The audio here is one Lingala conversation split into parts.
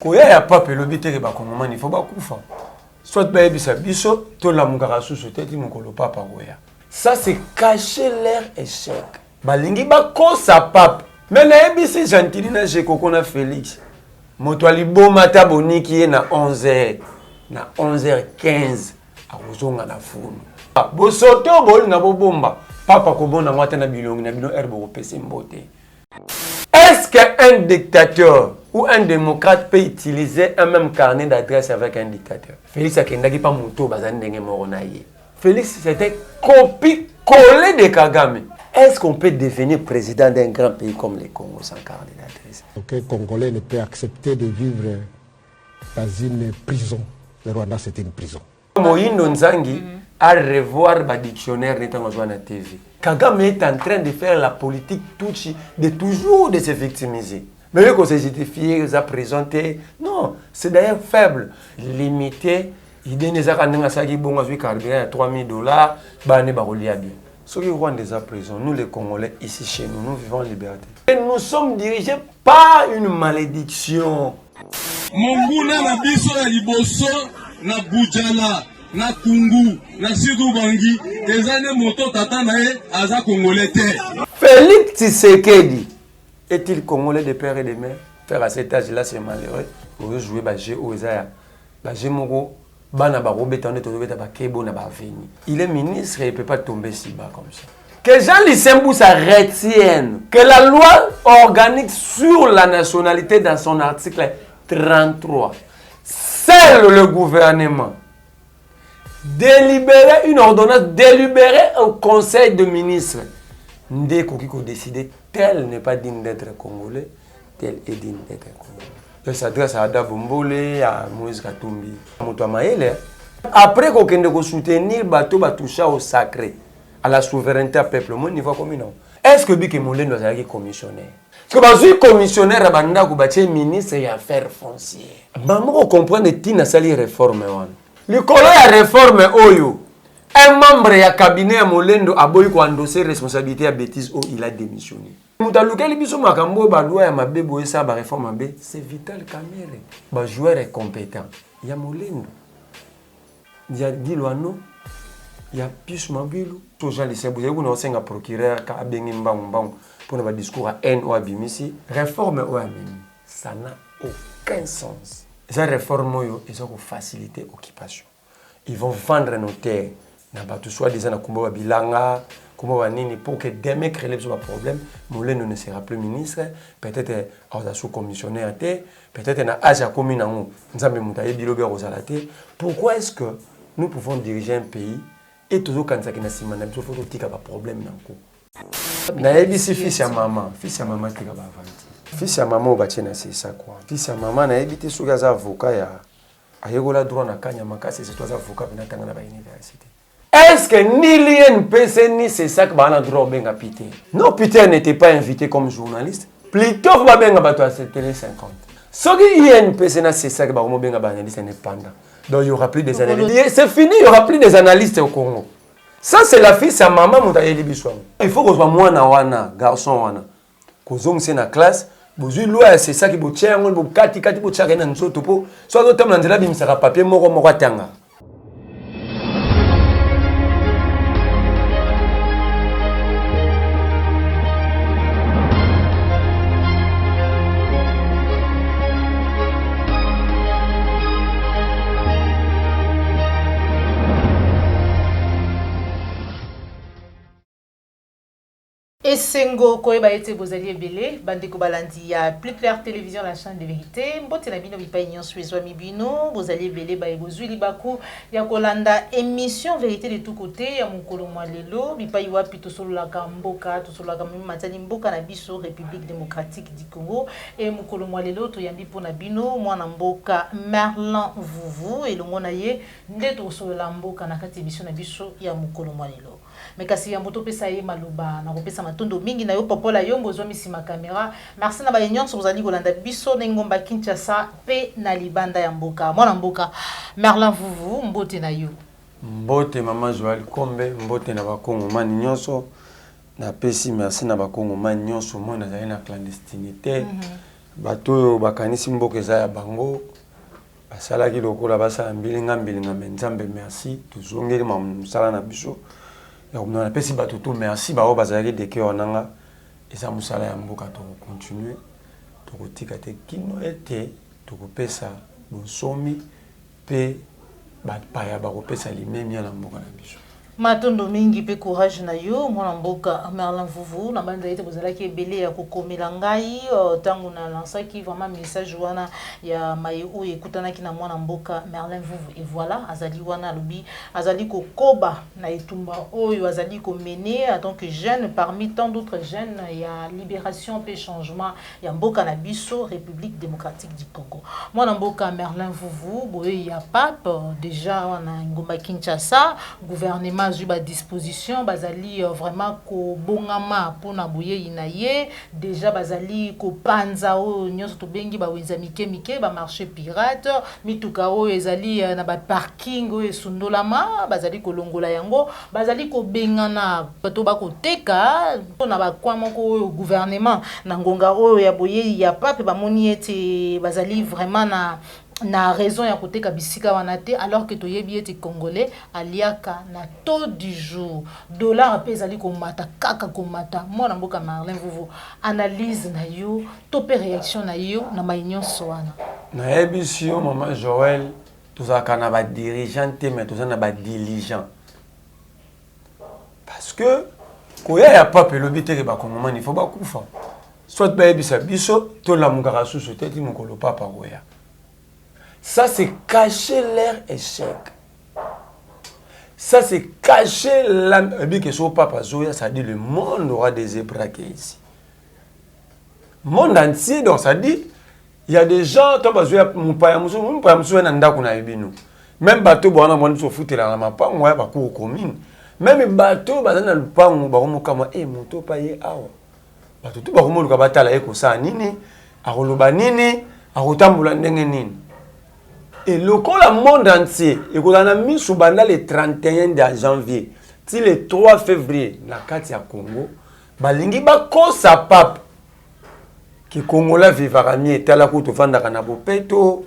Koya ya pape lobi te ba kongomani il faut ba kufa. Soit ba ebisa biso to la mukara susu te ti mukolo papa koya. Ça c'est cacher leur échec. Balingi ba kosa pape. Mais na ebisi gentili na je kokona Félix. Moto ali bomata boniki na 11h na 11h15 akozonga na funu. Bosoto bolinga bobomba. Papa kobona ngwata na bilongi na bino herbe kopesa mbote. Est-ce qu'un dictateur ou un démocrate peut utiliser un même carnet d'adresse avec un dictateur? Félix Akendaki pas moto bazani ndenge moronaye. Félix c'était copie-collé de Kagame. Est-ce qu'on peut devenir président d'un grand pays comme le Congo sans carnet d'adresse? Aucun Congolais ne peut accepter de vivre dans une prison. Le Rwanda c'était une prison. Moïno Nzangi à revoir le dictionnaire de la TV. Kagame est en train de faire la politique de toujours de se victimiser. Mais lui, quand c'est justifié, il a présenté. Non, c'est d'ailleurs faible. Limité, il donne des argent à 3 000 $, ceux qui ont des prisons, nous les Congolais, ici chez nous, nous vivons en liberté. Et nous sommes dirigés par une malédiction. Monguna na biso ya liboso na Bujala na Kungu na Sidou Bangi ezane moto tata na ye aza congolais te. Félix Tshisekedi est-il congolais de père et de mère? Faire à cet âge là c'est malheureux. Vous jouez jeu au Ezaya. Jeu moko bana ba robeta on est tombé ba kebo na ba veni. Il est ministre et il peut pas tomber si bas comme ça. Que Jean Lissembou ça retienne que la loi organique sur la nationalité dans son article 33. Seul le gouvernement délibérer une ordonnance délibérée au conseil de ministres. Ndeko qui décider tel n'est pas digne d'être congolais, tel est digne d'être congolais. Il s'adresse à Ada Bombole, à Moïse Katumbi, à Moutouamaïle. Après qu'on ait soutenir bateau toucher au sacré, à la souveraineté à peuple, au niveau communal. Est-ce que Bike Molé nous a été commissionnaire? Parce que je suis commissionnaire à Banda Koubaché, ministre des Affaires foncières. Maman, on comprend que Tina Sali réforme. Le colon a réforme Oyo. Un membre du cabinet à Molendo a boy ko endossé responsabilité à bêtise où il a démissionné. Moutalouka libiso makambo ba loi ya mabe boy ça ba réforme mabe, c'est Vital Kamerhe. Ba joueur est compétent. Il y a Molendo. Il y a Dilwano. Il y a Pius Mabilu. Tous gens lycéens vous avez un ancien procureur ka bengi mbang pour nos discours à haine ou à bimisi. Réforme ou ça n'a aucun sens. Ces réformes ils ont facilité l'occupation. Ils vont vendre nos terres. Tout soit des gens comme Bilanga, comme Nini, pour que demain crée le problème, Moleno ne sera plus ministre, peut-être à sous-commissionnaire, peut-être à Aja commune en Nzambe Moutaye Bilobe Rosalate. Pourquoi est-ce que nous pouvons diriger un pays et toujours quand ça n'a pas de faut qu'il y ait un problème dans le coup? Naïbisi fils à maman qui va vendre. Fils à maman c'est ça quoi. Fils à maman naïbité sous gaz avocat ya. Ayegola droit na kanya makasi c'est toi avocat na tanga na ba université. Est-ce que ni l'INPC ni c'est ça que va en droit benga Peter? Non, Peter n'était pas invité comme journaliste. Plutôt va benga bato à télé 50. Ce qui INPC na c'est ça que va benga ba analyste indépendant. Donc il y aura plus des analystes. C'est fini, il y aura plus des analystes au Congo. Ça c'est la fille sa maman Moutaye Biswam. Il faut qu'on soit mwana wana, garçon wana. Kozong c'est na classe. Bozui loi c'est ça qui bo tient on bo kati bo tchaka na nzoto po. Soit d'autres temps na bimisaka papier moko tanga. Esengo koyeba ete bozali ebele bandeko balandi ya Plus Clair Télévision la chaîne de vérité mbote na bino bipai nyonso ezwa mibino bozali ebele ba ebozwi libaku ya kolanda émission vérité de tout côté ya mokolo mwa lelo bipai wapi tosololaka mboka tosololaka matani mboka na biso République démocratique du Congo et mokolo mwa lelo toyambi mpona bino mwana mboka Merlin Vuvu elongo na ye nde tosolola mboka na kati émission na biso ya mokolo mwa lelo. Mais kasi ya moto pesa ye maloba na kopesa matondo mingi na yo popola yo mbozo misima caméra. Merci na ba nyonso bozali kolanda biso na ngomba Kinshasa pe na libanda ya mboka. Mwana mboka Merlin Vuvu mbote na yo. Mbote mama Joël Kombe mbote na bakongo mani nyonso na pesi merci na bakongo mani nyonso mona zali na clandestinité. bato bakanisi mboka eza ya bango basalaki lokola basala mbilinga nzambe merci tozongeli mosala na biso ya komona napesi bato to merci bao bazalaki deke wananga eza mosala ya mboka tokokontinue tokotika te kino ete tokopesa bonsomi mpe bapaya bakopesa limemia na mboka na biso. Matondo mingi pe courage na yo mwana mboka Merlin Vuvu na banda ete bozalaki ebele ya kokomela ngai tango na lansaki vraiment message wana ya mayo ekutanaki na mwana mboka Merlin Vuvu et voilà azali wana lobi azali kokoba na etumba oyo azali komene en tant que jeune parmi tant d'autres jeunes ya libération pe changement ya mboka na biso République démocratique du Congo. Mwana mboka Merlin Vuvu boye ya pape déjà wana ngomba Kinshasa gouvernement à disposition bazali vraiment ko bongama pona boye inaye déjà bazali ko panza o nyonso to bengi ba wenza mike ba marché pirate mituka o ezali na ba parking o esundolama bazali ko longola yango bazali ko bengana bato ba ko teka pona ba kwa moko gouvernement na ngonga o ya boye ya pape ba moni ete bazali vraiment na raison ya koteka bisika wanate alors que toyebi ete congolais aliaka na taux du jour dollar pe ezali komata kaka komata mwana mboka Merlin Vuvu analyse na yo to pe réaction na yo na maunion soana na ebisio maman Joël tozaka na ba dirigeant te mais tozana ba diligent parce que koya ya pape lobi te ba kongoma il faut ba kufa soit ba ebisa biso to la mukaka susu te ti mukolo papa koya. Ça, c'est cacher leur échec. Ça, c'est cacher la... que ce papa Zoya, ça dit le monde aura des ébraqués ici. Le monde entier, donc ça dit, il y a des gens, toi, Zoya, mon père, même bateau, on a se foutre là, on a pas, on va pas commune. Même bateau, on a pas, on va pas, eh, mon to paye, ah, bateau, tout, on va pas, batala, eko sa, nini, a roloba, nini, a rotambula, nini. Et le monde entier, et qu'on a mis sous le 31 de janvier, si le 3 février, la carte ya Congo, balingi ba kosa pape, qui Congola vivara mieux, tala kuto fanda kanabo peto,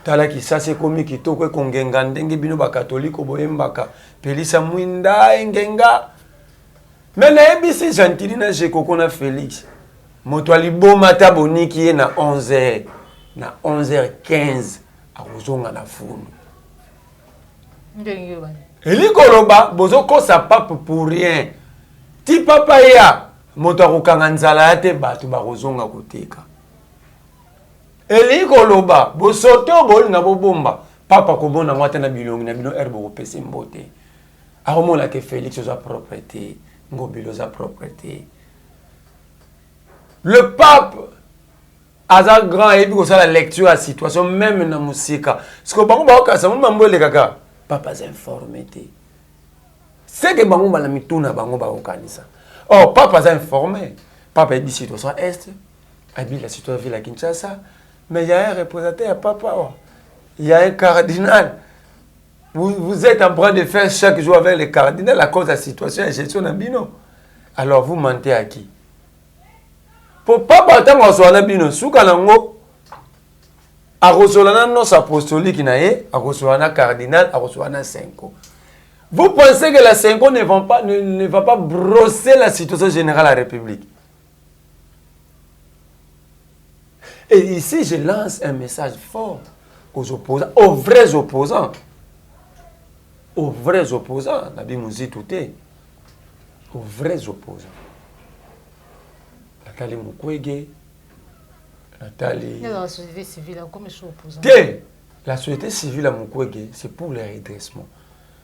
tala ki sase komi ki toko kongenga ndenge bino ba katoliko boyembaka, pelisa mwinda engenga. Mais na ebisi gentili na jekoko na Félix, moto aliboma taboniki na 11h, na 11h15. Arozonga na funu. Eli koloba bozo kosa pape pour rien. Ti papa ya moto akokanga nzala ya te bato barozonga koteka. Eli koloba bosoto bolinga bobomba papa kobona ngwata na bilongi na bino herbe kopesa mbote. Akomona ke Félix oza propreté, ngobilo za propreté. Le pape Aza grand et puis ça la lecture à situation même dans musique. Ce que bango ba ça mon mambo le kaka papa informé. C'est que bango la mituna bango ba okanisa. Oh papa informé. Papa dit situation est, habite la situation ville à Kinshasa, mais il y a un représentant à papa. Il y a un cardinal. Vous êtes en train de faire chaque jour avec le cardinal à cause de la situation et gestion d'ambino. Alors vous mentez à qui? Pour papa tant qu'on soit bino souka nango a resolana nos apostoliques nae a resolana cardinal a resolana 5. Vous pensez que la 5 ne va pas brosser la situation générale de la République? Et ici je lance un message fort aux opposants, aux vrais opposants. Aux vrais opposants, Nabi Mouzi Touté. Aux vrais opposants. Nathalie Mukwege, Nathalie... La société civile, comme je suis opposant. La société civile à Mukwege, c'est pour le redressement.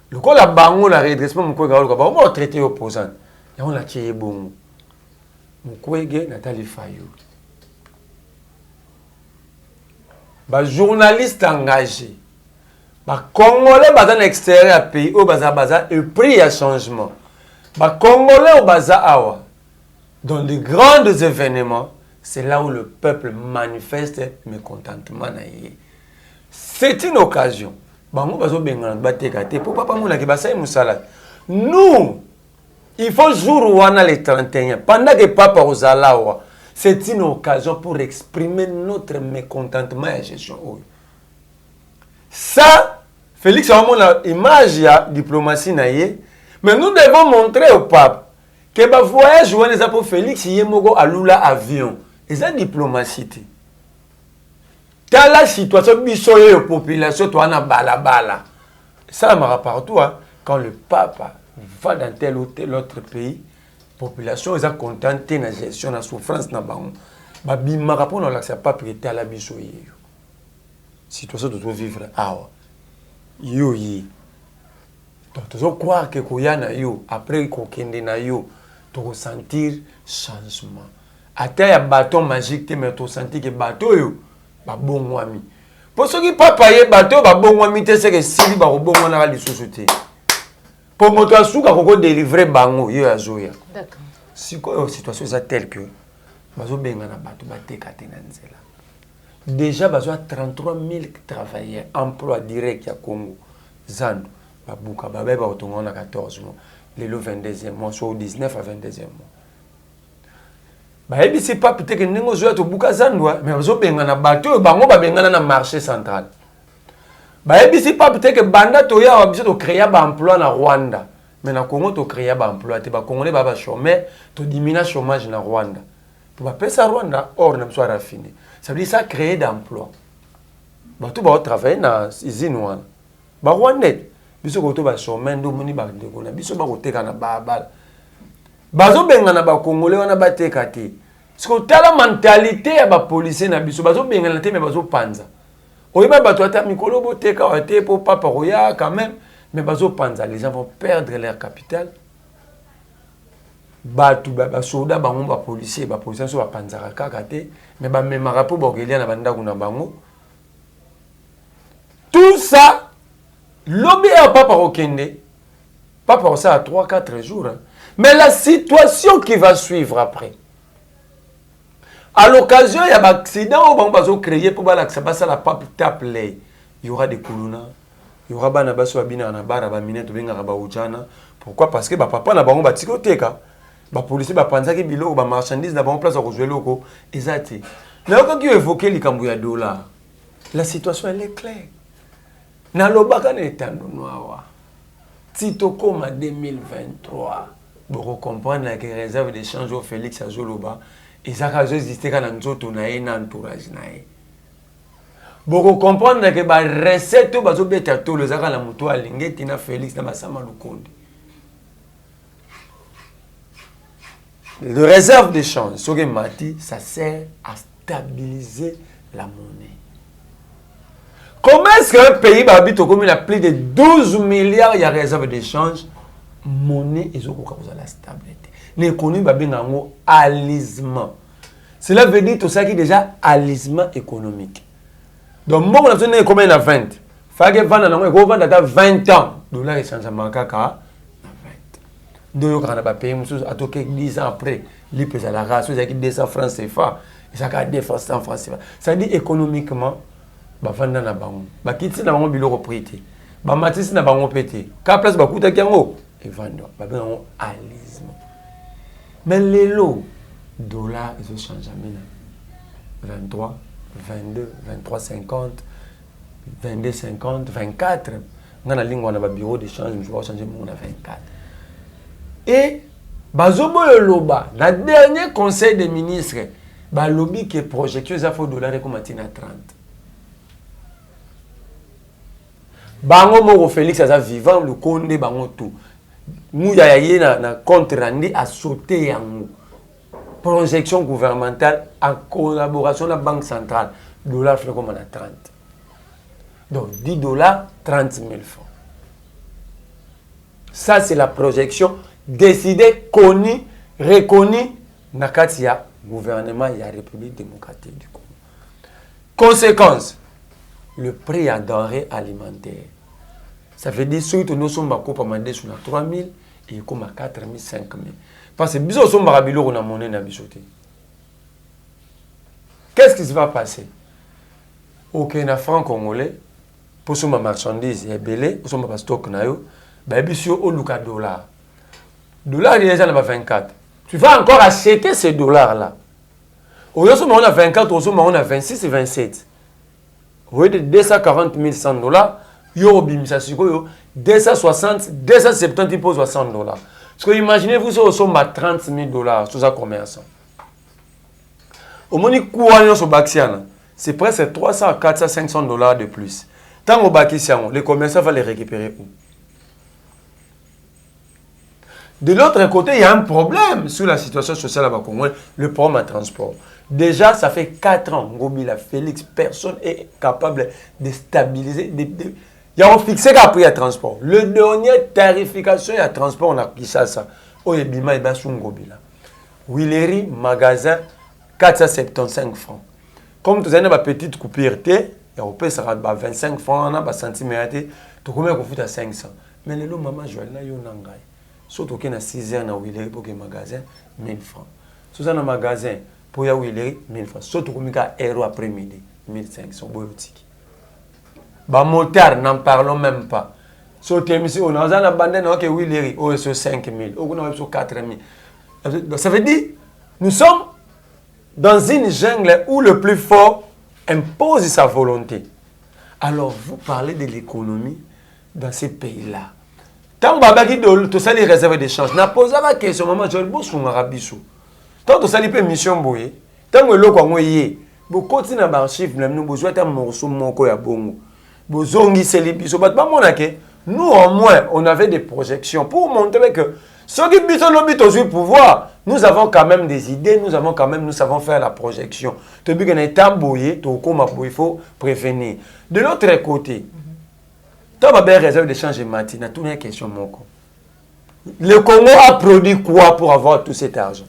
Le cas la bango, le redressement, Mukwege, on va traiter opposant. Et on a tiré bon. Mukwege, Nathalie Fayou. Bah, journaliste engagé. Bah, Congolais, bah, dans l'extérieur pays, au baza, et prix à changement. Bah, Congolais, au baza, awa. Dans les grands événements, c'est là où le peuple manifeste mécontentement. C'est une occasion. Nous, il faut jour où on a les 31. Pendant que papa Rosalawa, C'est une occasion pour exprimer notre mécontentement à la gestion. Ça, Félix a l'image de la diplomatie. Mais nous devons montrer au pape que le voyage pour Félix il y a Lula avion. Et ça diplomatie. Dans la situation, la population est bala. Ça m'a partout. Quand le pape va dans tel ou tel autre pays, la population est contente de la gestion de la souffrance. Il m'a rappelé que ça n'a pas prêté à la situation de vivre. Tu dois croire que après qu'on na yo, tu ressentir changement. Après un bâton magique, mais tu sentir que bateau yo ba bon wami. Pour ceux qui pas payer bateau ba bon wami te c'est que si ba bon wana la société. Pour moto asuka ko délivrer bango yo azoya. D'accord. Si quoi situation est telle que bazo benga na bateau ba tekate na nzela. Déjà bazo 33 000 travailleurs emploi direct ya Congo. Zando babuka ba ba otonga na 14 mois. Le 22e mois soit au 19 à 22e mois. Bah et c'est pas peut-être que nous jouons au Bukazandwa mais nous benga na bateau bango ba benga na marché central. Bah et c'est pas peut-être que banda toya wa biso to créer ba emploi na Rwanda mais na Congo to créer ba emploi te ba congolais ba chômeur to diminuer chômage na Rwanda. Pour ba pesa Rwanda or na soit raffiné. Ça veut dire ça créer d'emploi. Ba tout ba travailler na usine wana. Ba Rwandais biso ko to ba chômeur ndo moni ba ndeko na biso ba ko teka na ba bazo benga na ba congolais wana ba teka te. Parce que la mentalité ya ba policier na biso bazo benga na te mais bazo panza. Oyiba bato ata mikolo bo teka wa te po papa roya quand même mais bazo panza les gens vont perdre leur capital. Batu ba soda bango ba policier so ba panza kaka te mais ba memara po bogelia na banda kuna bango. Tout ça lobby à papa okende. Papa ça à 3-4 jours. Hein. Mais la situation qui va suivre après. À l'occasion, il y a un accident où on va créer pour que la pape tape les. Il y aura des coulouna, il y aura des basso abina na bara ba minette benga ba ujana. Pourquoi? Parce que papa na bango ba tikoteka. Ba policier ba panza ki bilo ba marchandise na bango place à jouer loko ezati. Mais quand tu évoques les kambuya dollar, la situation elle est claire. Na lobaka na etando noa. Tito comme en 2023. Pour comprendre que les réserves d'échange au Félix Azoloba, et ça a existé quand on a un entourage. Pour comprendre que les recettes au bateau bétato, les agas la moto à l'ingé, tina Félix na basama lukondi. Les réserves d'échange, ce que m'a dit, ça sert à stabiliser la monnaie. Comment est-ce qu'un pays habite comme il a plus de 12 milliards de réserves d'échange? Monnaie et la stabilité. L'économie va bien en alisement. Cela veut dire tout ça qui est déjà alisement économique. Donc, moi, on a besoin de combien de 20? Il faut que vendre à 20 ans. Dollar et changement kaka 20. Donc, on a payé 10 ans après. L'IPS à la race, c'est 200 francs CFA. Et ça a 200 francs CFA. Ça dit économiquement, bah vendre na bango. Bah quitter na bango bilo propriété. Bah matisse na bango pété. Ka place bah kuta kiango. Et vendre, on alisement. Mais les lots, dollars, ils ont changé. 23, 22, 23, 50, 22, 50, 24. On a la ligne, on a un bureau d'échange, je vais changer mon 24. Et, bazobo le loba, le dernier conseil des ministres, le lobby qui est projeté, ça faut dollars comme à 30. Bango moko Félix ça vivant le Condé bango tout. Nous y a na compte rendu à sauter en projection gouvernementale en collaboration avec la Banque centrale. Dollar fait comme on a 30. Donc 10 dollars, 30 000 francs. Ça c'est la projection décidée, connue, reconnue dans le gouvernement de la République démocratique du Congo. Conséquence, le prix à denrées alimentaires. Ça veut dire que nous sommes à 3 000 et comme à 4 000, 5 000. Parce que nous sommes à la monnaie. Qu'est-ce qui va passer? Aucun franc congolais, pour ce marchandise, il y a belé, pour ce stock, il y a $. Dollar, il est déjà 24. Tu vas encore acheter ces dollars-là. Aujourd'hui, on a 24, aujourd'hui, on a 26 et 27. Vous voyez, 240 100 dollars, yo bimisa siko 260, 270 pour 60 dollars. Parce que imaginez-vous, si on a 30 000 dollars, tout ça commerçant. Au moins, c'est presque 300, 400, 500 dollars de plus. Tant au baki, les commerçants vont les récupérer où? De l'autre côté, il y a un problème sur la situation sociale à Congo, le problème de transport. Déjà, ça fait 4 ans, Ngobila, Félix, personne n'est capable de stabiliser. Il y a un fixé qui a pris le transport. Le dernier tarification et le transport, on a pris ça. Oh, et Bima et Bassou Ngobila. Willery, magasin, 475 francs. Comme tu as une petite coupure, il sera 25 francs, on a centimètres, tu as à 500. Mais le maman Joël, il y a un surtout qu'il y a 6 heures dans Willery pour le magasin, 1000 francs. Si vous avez un magasin pour y Willery, 1000 francs. Surtout qu'il y a un euro après-midi, 1500 boutiques. Les motards, n'en parlons même pas. Surtout si on a un abandon qui est Willery, on est sur 5000, on est sur 4000. Ça veut dire nous sommes dans une jungle où le plus fort impose sa volonté. Alors, vous parlez de l'économie dans ces pays-là. Tant que tu as les réserves d'échange, tu as posé la question, maman, je vais vous Arabie. Tant que tu as les missions, tant que tu as les vous continuez à archiver, vous avez un morceau de bongo. Vous avez les nous, au moins, on avait des projections pour montrer que ceux qui ont le pouvoir, nous avons quand même des idées, nous savons faire la projection. Il faut prévenir. De l'autre côté, tu as des réserves d'échange matin, tu as une question. Le Congo a produit quoi pour avoir tout cet argent?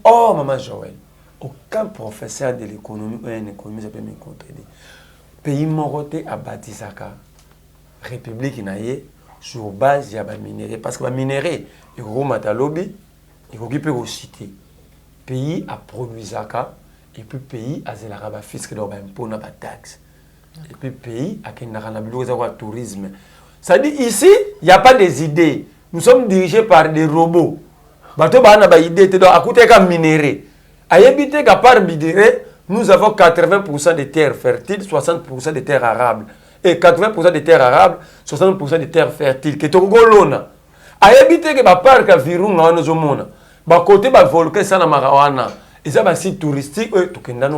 Oh, maman Joël, aucun professeur de l'économie ou un économiste peut me contredire. Pays moroté à Batisaka, République naïe, sur base de la minerai. Parce que la minerai, il y a un lobby, il y a un cité. Pays a produit Zaka, et puis pays a un fisc de l'impôt, n'a pas de taxe. Et puis pays a un tourisme. Ça dit ici, il n'y a pas des idées. Nous sommes dirigés par des robots. Bateau a des idées, tu dois écouter comme minerai. À éviter qu'à part minerai, nous avons 80% de terres fertiles, 60% de terres arables. Et 80% de terres arables, 60% de terres fertiles. Que tu as à éviter que la part de Virunga, nous avons côté de volcan, ça n'a pas et ça va site touristique, tu as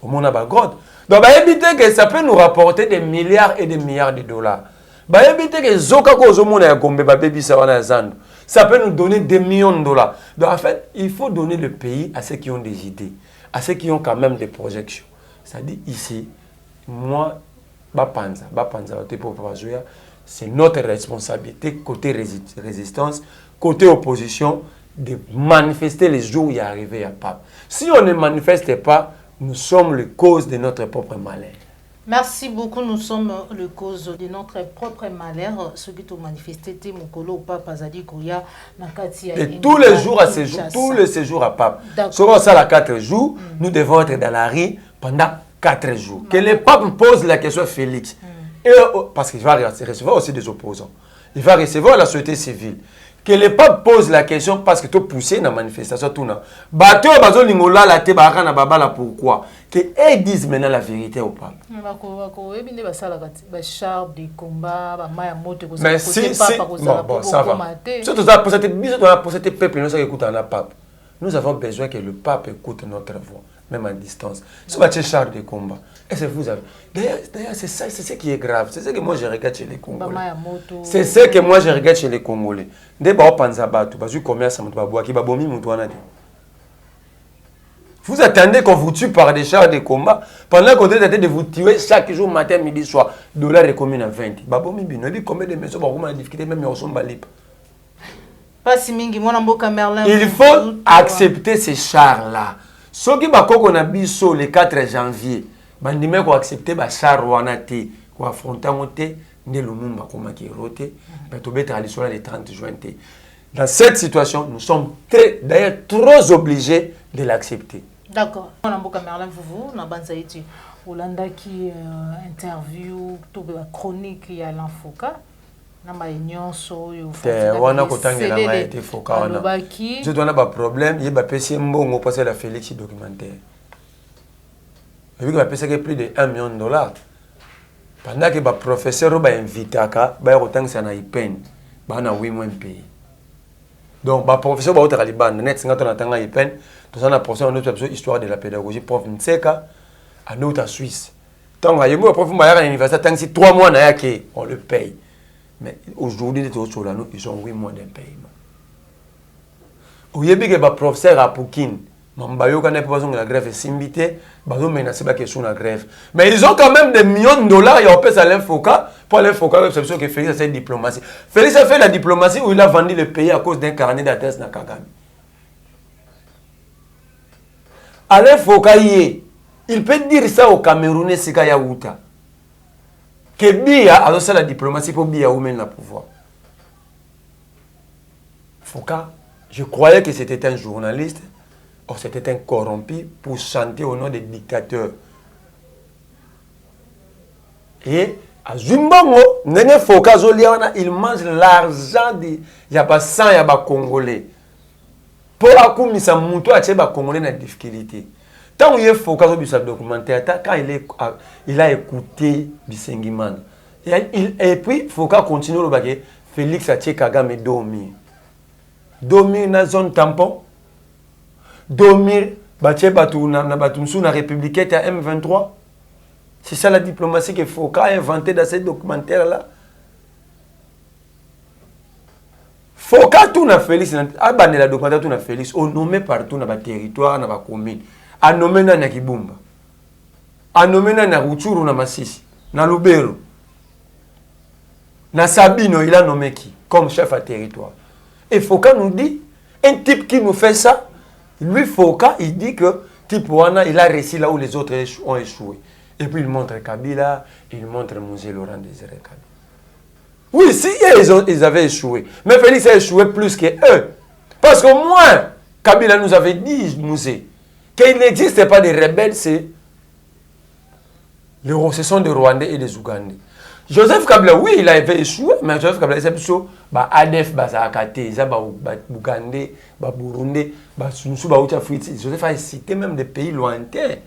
au monde à grotte. Donc, à éviter que ça peut nous rapporter des milliards et des milliards de dollars. À éviter que Zoka Kozomona a Gombe, Baby Sawana Zando. Ça peut nous donner des millions de dollars. Donc, en fait, il faut donner le pays à ceux qui ont des idées, à ceux qui ont quand même des projections. C'est-à-dire ici, moi, c'est notre responsabilité côté résistance, côté opposition, de manifester les jours où il est arrivé à Pape. Si on ne manifeste pas, nous sommes les causes de notre propre malheur. Merci beaucoup, nous sommes le cause de notre propre malheur. Ceux qui ont manifesté, Mokolo ou Pape Azadi Kouya, Nakati. Et tous les jours à ces jours, tous les séjours à Pape. Sur ça, 4 jours, nous devons être dans la rue pendant 4 jours. Que le pape pose la question à Félix. Et, parce qu'il va recevoir aussi des opposants. Il va recevoir la société civile. Que le pape pose la question parce que tu as poussé dans la manifestation. Bateau, bazo lingola la te barana babala pourquoi? Que ils disent maintenant la vérité au pape. Mais si, bon, ça va. Surtout pour cette peuple, nous écoutons le pape. Nous avons besoin que le pape écoute notre voix, même à distance. Si vous avez char de combat, est-ce que vous avez... D'ailleurs, c'est ça, c'est ce qui est grave. C'est ce que moi je regarde chez les Congolais. C'est ce que moi je regarde chez les Congolais. Vous attendez qu'on vous tue par des chars de combat pendant qu'on est en train de vous tuer chaque jour, matin, midi, soir. Dollar est combien à 20. Combien de maisons on a difficulté même en son balip. Il faut accepter ces chars-là. Ceux qui ont biso le 4 janvier, ils ont accepté les chars qui ont affronté le Lumumba le 30 juin. Dans cette situation, nous sommes d'ailleurs trop obligés de l'accepter. D'accord. Vous, Olanda qui interview, chronique à l'Infoca. Nama nyonso yo wana kotangela ngai te foka wana. Je dois avoir problème, il va passer mbongo passer la Félix documentaire. Et puis il va passer plus de 1 million de dollars. Pendant que le professeur va inviter à ba autant ça na ipen, ba na 8 mois pays. Donc le professeur va autre liban net 50 ans tanga ipen, tout ça na professeur notre histoire de la pédagogie prof Nseka à notre Suisse. Tant que le prof va à l'université tant que 3 mois na yake, on le paye. Mais aujourd'hui, ils ont 8 mois d'impayement. Au début, le professeur a Poukin, la grève est simbité, ils ont menacé la question de la grève. Mais ils ont quand même des millions de dollars, ils ont payé à l'Infoca, pour l'Infoca, l'exception que Félix a fait la diplomatie. Félix a fait la diplomatie où il a vendu le pays à cause d'un carnet d'adresse na Kagame. À l'Infoca, il peut dire ça au Camerounais, c'est qu'il y a Outa. Que Biya a lancé la diplomatie pour Biya ou le pouvoir. Fouca, je croyais que c'était un journaliste, or c'était un corrompu pour chanter au nom des dictateurs. Et à Zumbongo, Fouca Zoliana, il mange l'argent de Yaba 100 Yaba Congolais. Pour accumuler sa mouton à Tchèba Congolais dans la difficulté. Tant qu'il faut qu'il y ait un documentaire, quand il a écouté Bisengiman, et puis il faut qu'il continue le bagage. Félix a Kagame dormir. Dormir dans la zone tampon. Dormir dans la République à M23. C'est ça la diplomatie qu'il faut qu'il inventé dans ce documentaire-là. Faut qu'il tout na Félix, la documentaire tout na Félix, on nommé partout dans le territoire, dans la commune. A nommé na Kibumba, a nommé na Ruchuru na Masisi, na Lubero, na Sabino, il a nommé qui comme chef à territoire. Et Fouca nous dit, un type qui nous fait ça, lui Fouca, il dit que type Wana, il a réussi là où les autres ont échoué. Et puis il montre Kabila, il montre Mosé Laurent Désiré Kabila. Oui, si ils avaient échoué, mais Félix a échoué plus que eux. Parce que moi, Kabila nous avait dit, Mosé, qu'il n'existe pas de rebelles, ce sont des Rwandais et des Ougandais. Joseph Kabila, oui, il avait échoué, mais Joseph Kabila, c'est plutôt ADF, Akate, Ougandais, Burundi, Joseph a cité même des pays lointains.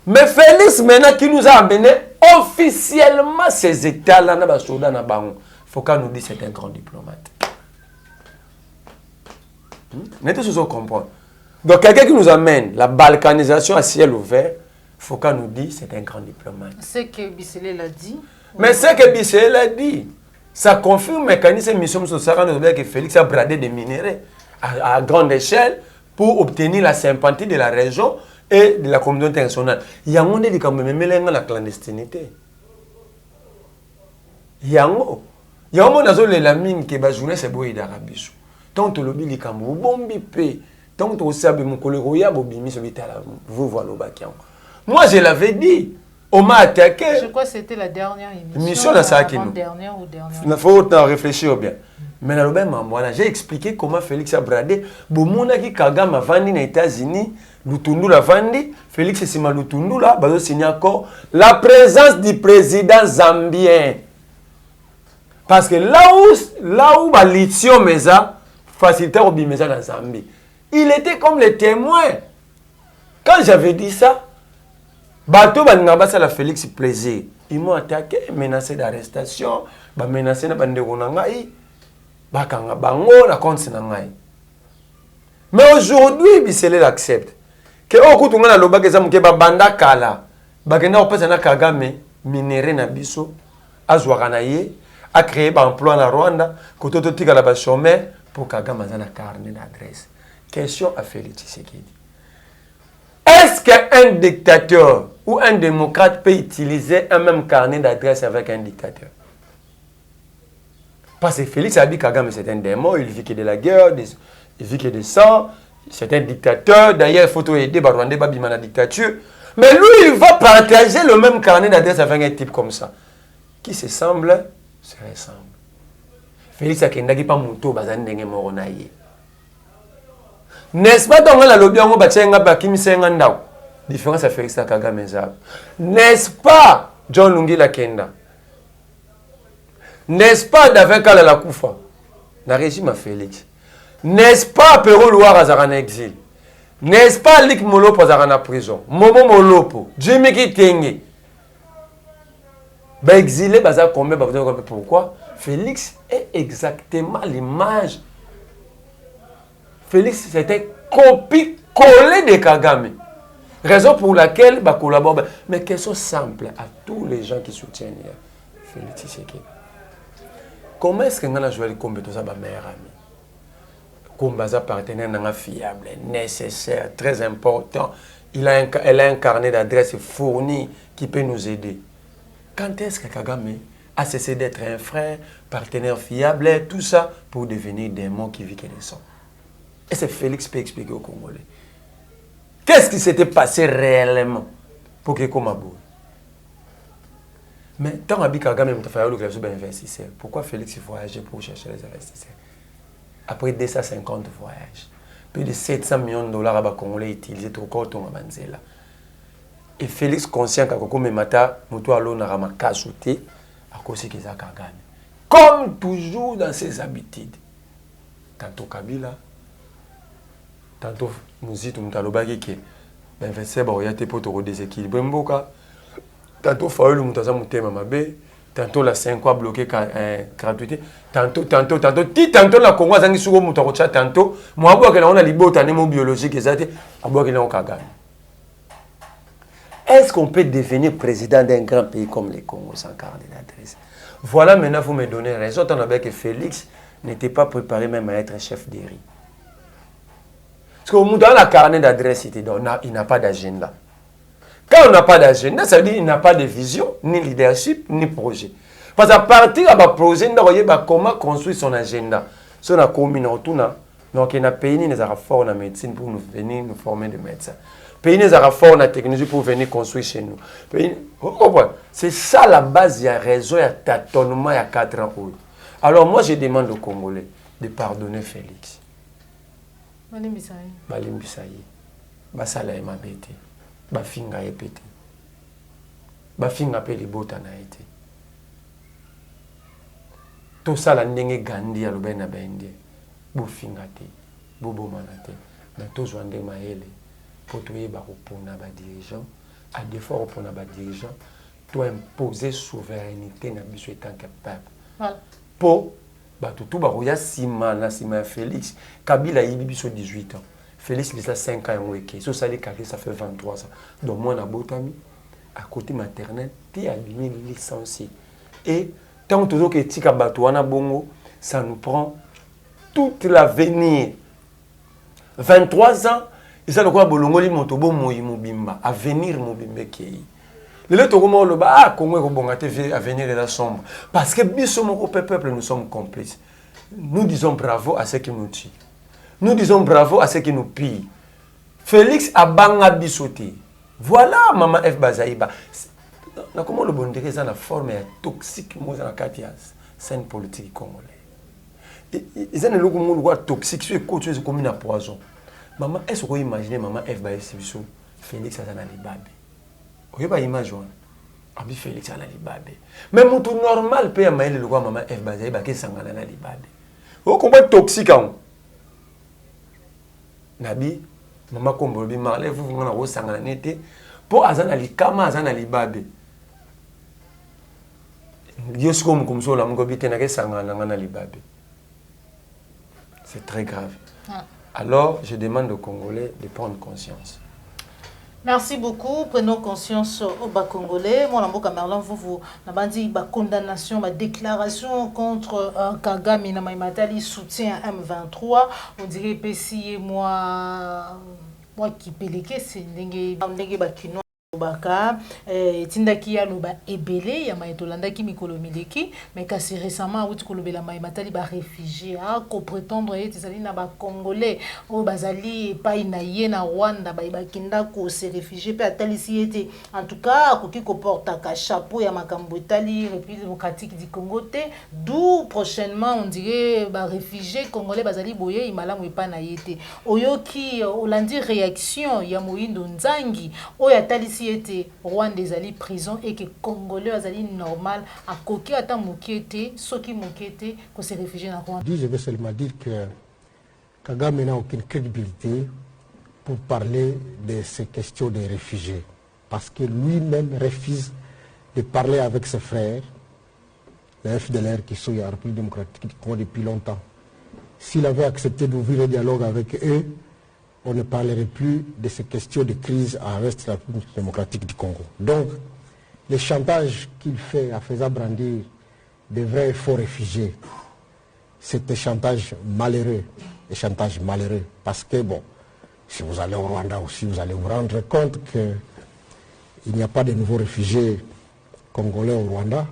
Mais Félix, maintenant, qui nous a amené officiellement ces États-là, il faut qu'on nous dise que c'est un grand diplomate. Mais tout ce qu'on comprend. Donc, quelqu'un qui nous amène la balkanisation à ciel ouvert, faut qu'on nous dise c'est un grand diplomate. C'est que Bissele l'a dit. Mais c'est que Bissele l'a dit. Ça confirme le mécanisme de mission sociale que Félix a bradé des minéraux à grande échelle pour obtenir la sympathie de la région et de la communauté internationale. Il y a un monde qui a la clandestinité. Il y a un monde qui a la mine qui est journée, c'est beau d'Arabie. Tant que le bili kamou bombi pe. Tant que vous mon collègue vous voilà au bac. Moi, je l'avais dit. On m'a attaqué. Je crois que c'était la dernière émission. Mission dans ça qui nous. Dernière ou dernière. Il faut réfléchir bien. Mais j'ai expliqué comment Félix a bradé. Bomona qui Kagame a vendu aux États-Unis, Lutundu l'a vendu. Félix est Lutundu là, bazo signé encore la présence du président zambien. Parce que là où ba lithium meza facilitaire au bimeza dans Zambie. Il était comme le témoin. Quand j'avais dit ça, bateau balingabasa la Félix plaisir. Ils m'ont attaqué, menacé d'arrestation, menacé na bande ronangai, bakanga bango na compte nangai. Mais aujourd'hui, Bissele l'accepte. Que okutunga na loba keza muke ba banda kala, bakenda opesa na Kagame minéré na biso, azwaka na ye, a créé ba emploi na Rwanda, kototo tika la ba chômeur pour Kagame za na carnet d'adresse. Question à Félix Tshisekedi. Est-ce qu'un dictateur ou un démocrate peut utiliser un même carnet d'adresse avec un dictateur? Parce que Félix a dit que Kagame c'est un démon, il vit que de la guerre, il vit que de sang, c'est un dictateur. D'ailleurs, il faut aider Rwandais Babima la dictature. Mais lui, il va partager le même carnet d'adresse avec un type comme ça. Qui se semble, se ressemble. Félix a dit pas Mouto, Bazan Denge Moronaye. N'est-ce pas donc la lobby en bâtiment Bakim Sengandao? Différence à Félix Kagame. N'est-ce pas John Lungi Lakenda? N'est-ce pas David Kalala Koufa? Na régime à Félix. N'est-ce pas Perrault Loire Azarana exil? N'est-ce pas Lik Molopo Azarana prison? Momo Molopo, Jimmy Kitenge. Ben exilé, bazar combien? Pourquoi? Félix est exactement l'image. Félix, c'était copie-collée de Kagame. Raison pour laquelle bah, collabore. Mais question simple à tous les gens qui soutiennent Félix Tshisekedi. Comment est-ce que nous avons joué le combat de ma meilleure amie? Comme un partenaire fiable, nécessaire, très important. Elle a un carnet d'adresses fourni qui peut nous aider. Quand est-ce que Kagame a cessé d'être un frère, partenaire fiable, tout ça pour devenir des mots qui vivent et sont? Et c'est Félix peut expliquer aux Congolais. Qu'est-ce qui s'était passé réellement pour que Komabo? Mais tant que Kagame a fait le investisseur, pourquoi Félix voyageait pour chercher les investisseurs? Après 250 voyages, plus de 700 millions de dollars à Congolais utilisés pour Koton à Banzela. Et Félix conscient que Koko Memata, Moutou Alo Naramaka sauté à cause de Kagame. Comme toujours dans ses habitudes. Tantôt Kabila, tantôt Mouzito Moutalobaki qui l'investisseur Baroyate pour te déséquilibrer Mboka. Tantôt Faoul Moutaza Moutema Mabé. Tantôt la 5 fois bloqué gratuité. Tantôt la Congo a sur Moutarocha. Tantôt, moi, on a libéré un émo biologique et ça, on Kagame. Est-ce qu'on peut devenir président d'un grand pays comme le Congo sans carnet d'adresse? Voilà, maintenant, vous me donnez raison. On a que Félix n'était pas préparé même à être chef d'État. Parce qu'au moment où la carnet d'adresse, il n'a pas d'agenda. Quand on n'a pas d'agenda, ça veut dire qu'il n'a pas de vision, ni leadership, ni projet. Parce qu'à partir de ce projet, on va comment construire son agenda. Si on a commis donc il y a pays qui sont forts en médecine pour nous venir nous former des médecins. Pays qui sont forts en technologie pour venir construire chez nous. C'est ça la base, il y a raison, il y a tâtonnement, il y a 4 ans. Alors moi, je demande aux Congolais de pardonner Félix. Balimbisaï. Basala et Mabete. Bafinga et pété. Bafinga pe les bota na été. Tout ça la ndenge Gandhi à l'obéna bende. Bofinga te. Bobo manate. Na to zwande maele. Pour toi ba repona ba dirigeant. À défaut repona ba dirigeant. Toi imposer souveraineté na biso étant que peuple. Voilà. Pour ba tout ba roya sima na sima Félix. Kabila yibi biso 18 ans. Félix, il a 5 ans et so ça fait 23 ans. Donc moi, on a Botami, à côté maternel, tu as licencié. Et tant que tu es à Batouana Bongo, ça nous prend toute l'avenir. 23 ans, et ça, le quoi, Bolongoli, Motobo, Moïmoubimba, avenir Moubimbe Kei. Le lettre comment le bas, ah, Congo, Bongate, avenir est la sombre. Parce que, Bissomoko, peuple, nous sommes complices. Nous disons bravo à ceux qui nous tuent. Nous disons bravo à ceux qui nous pillent. Félix a banga bisoté. Voilà maman F Bazaïba. Comment le bon dire ça la forme est toxique moi dans la Katias scène politique congolais. Ils ont le monde toxique sur côté c'est comme un poison. Maman est-ce que vous imaginez maman F Bazaïba Félix a dans les babes. Vous pas imaginer. Abi Félix a dans les babes. Mais mon tout normal peut amailler le roi maman F Bazaïba qui sangana dans les babes. Vous comprenez toxique hein? Nabi, maman Kombolbi, marlez vous vous en sangana nete pour azana li kama azana li babe. Dios comme ça la ngobi te na ke sangana ngana li babe. C'est très grave. Alors, je demande aux Congolais de prendre conscience. Merci beaucoup. Prenons conscience au Bas-Congolais. Mon amour Camerlan, vous n'avez dit condamnation, ma déclaration contre Kagame et Matali soutien à M23. On dirait PCI et moi qui péléqué, c'est Ndenge Bakino. Baka tindaki ya loba ebele ya maitolanda ki mikolo mileki mais kasi récemment outi kolobela mai matali ba réfugié a ko prétendre eti zali na ba congolais o bazali pa ina ye na Rwanda ba bakinda ko se réfugié pe atalisi eti en tout cas ko ki ko porta ka chapeau ya makambo etali République démocratique du Congo te d'où prochainement on dirait ba réfugié congolais bazali boye imalamu pa na yete oyoki olandi réaction ya Moindo Nzangi o ya talisi était Rwanda ezali prison et que Congolais azali normal à koki ata mokete soki mokete ko se réfugier na Rwanda. Je vais seulement dire que Kagame n'a aucune crédibilité pour parler de ces questions des réfugiés parce que lui-même refuse de parler avec ses frères, les FDLR qui sont en République démocratique du Congo depuis longtemps. S'il avait accepté d'ouvrir un dialogue avec eux, on ne parlerait plus de ces questions de crise à l'est de la République démocratique du Congo. Donc, le chantage qu'il fait en faisant brandir de vrais et faux réfugiés, c'est un chantage malheureux, parce que, bon, si vous allez au Rwanda aussi, vous allez vous rendre compte qu'il n'y a pas de nouveaux réfugiés congolais au Rwanda,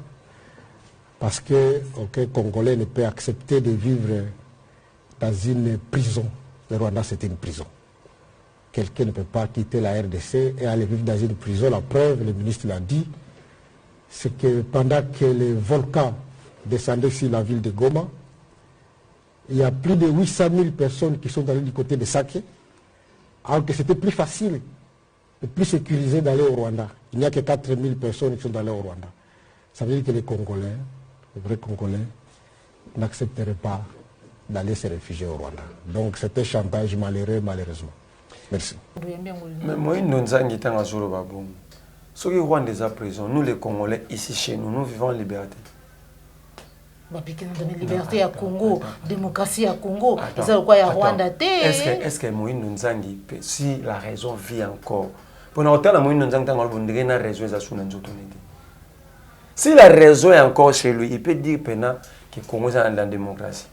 parce que aucun Congolais ne peut accepter de vivre dans une prison. Le Rwanda, c'est une prison. Quelqu'un ne peut pas quitter la RDC et aller vivre dans une prison. La preuve, le ministre l'a dit, c'est que pendant que les volcans descendaient sur la ville de Goma, il y a plus de 800 000 personnes qui sont allées du côté de Saké, alors que c'était plus facile et plus sécurisé d'aller au Rwanda. Il n'y a que 4 000 personnes qui sont allées au Rwanda. Ça veut dire que les Congolais, les vrais Congolais, n'accepteraient pas d'aller se réfugier au Rwanda. Donc c'est un chantage malheureux, malheureusement. Merci. Mais moi, nous avons dit à Zolobabou, ceux qui Rwanda est en prison, nous les Congolais, ici chez nous, nous vivons en liberté. Liberté à Congo, démocratie à Congo, c'est quoi à Rwanda? Est-ce que Moïse Nzangi, si la raison vit encore, pour autant la Moïse Nzangi, la raison est à son si la raison est encore chez lui, il peut dire que le Congo est dans la démocratie.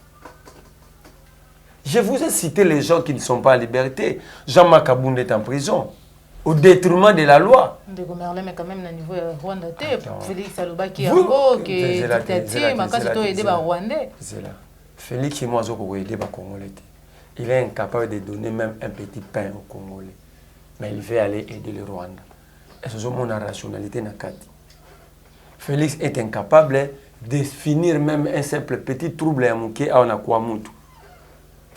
Je vous ai cité les gens qui ne sont pas en liberté. Jean-Marc Abound est en prison, au détriment de la loi. Mais quand même, au niveau Rwanda, Félix Aloba qui est encore, qui est dictateur, mais quand tu as aidé les Rwandais. C'est là. Félix et moi, je vais aider les Congolais. Il est incapable de donner même un petit pain aux Congolais. Mais il veut aller aider le Rwanda. Et c'est mon rationalité. Félix est incapable de finir même un simple petit trouble à Mouké à Onakwamutu.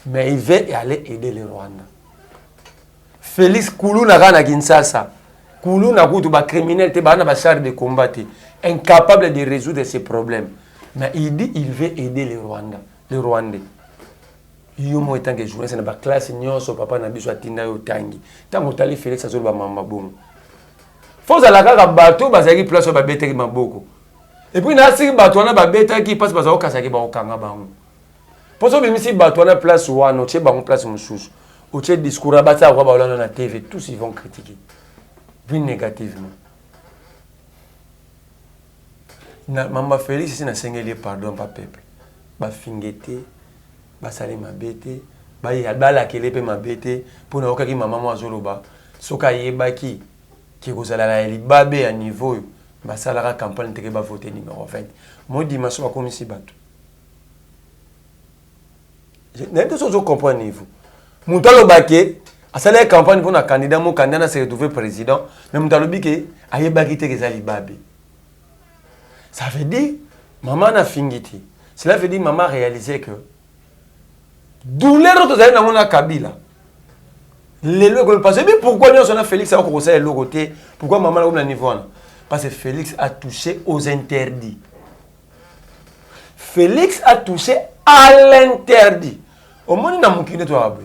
Mais il veut aller aider le Rwanda. Félix Koulou n'a rien à Kinshasa. Koulou n'a pas de criminel, il n'a pas de char de combat. Incapable de résoudre ses problèmes. Mais il dit qu'il veut aider le Rwanda. Le Rwandais. Il y a tant que journée, c'est une classe, son papa n'a besoin de tangi. Tant que Félix a dit mama bon. Faut aller à bateau, bazaki place au babete qui maboko. Et puis nasi bateau na babete qui passe bazao kasaki ba okanga bango. Pour ça même si bateau na place ou ano tche bango place mususu. Au tche discours abata kwa ba olana na TV, tous ils vont critiquer. Vu négativement. Na mama Félix c'est na sengeli pardon pa peuple. Ba fingete, ba sali mabete, ba ya bala kelepe mabete pour na okaki mama mo azoloba. Soka yebaki qui vous allez à Libabé à niveau, bah ça la campagne de va voter numéro 20. Moi dimanche comme ici bateau. N'importe quoi je comprends niveau. Moutalo baké, à ça la campagne pour un candidat, mon candidat s'est retrouvé président, mais moutalo biké, aïe baki te que Libabé. Ça veut dire maman n'a fingiti. Cela veut dire maman a réalisé que douleur de zaïna mon Kabila. Les logs parce que pourquoi nous on Félix a commencé le côté pourquoi maman a au niveau là parce que Félix a touché aux interdits. Félix a touché à l'interdit. Au moins na mukine to abwe.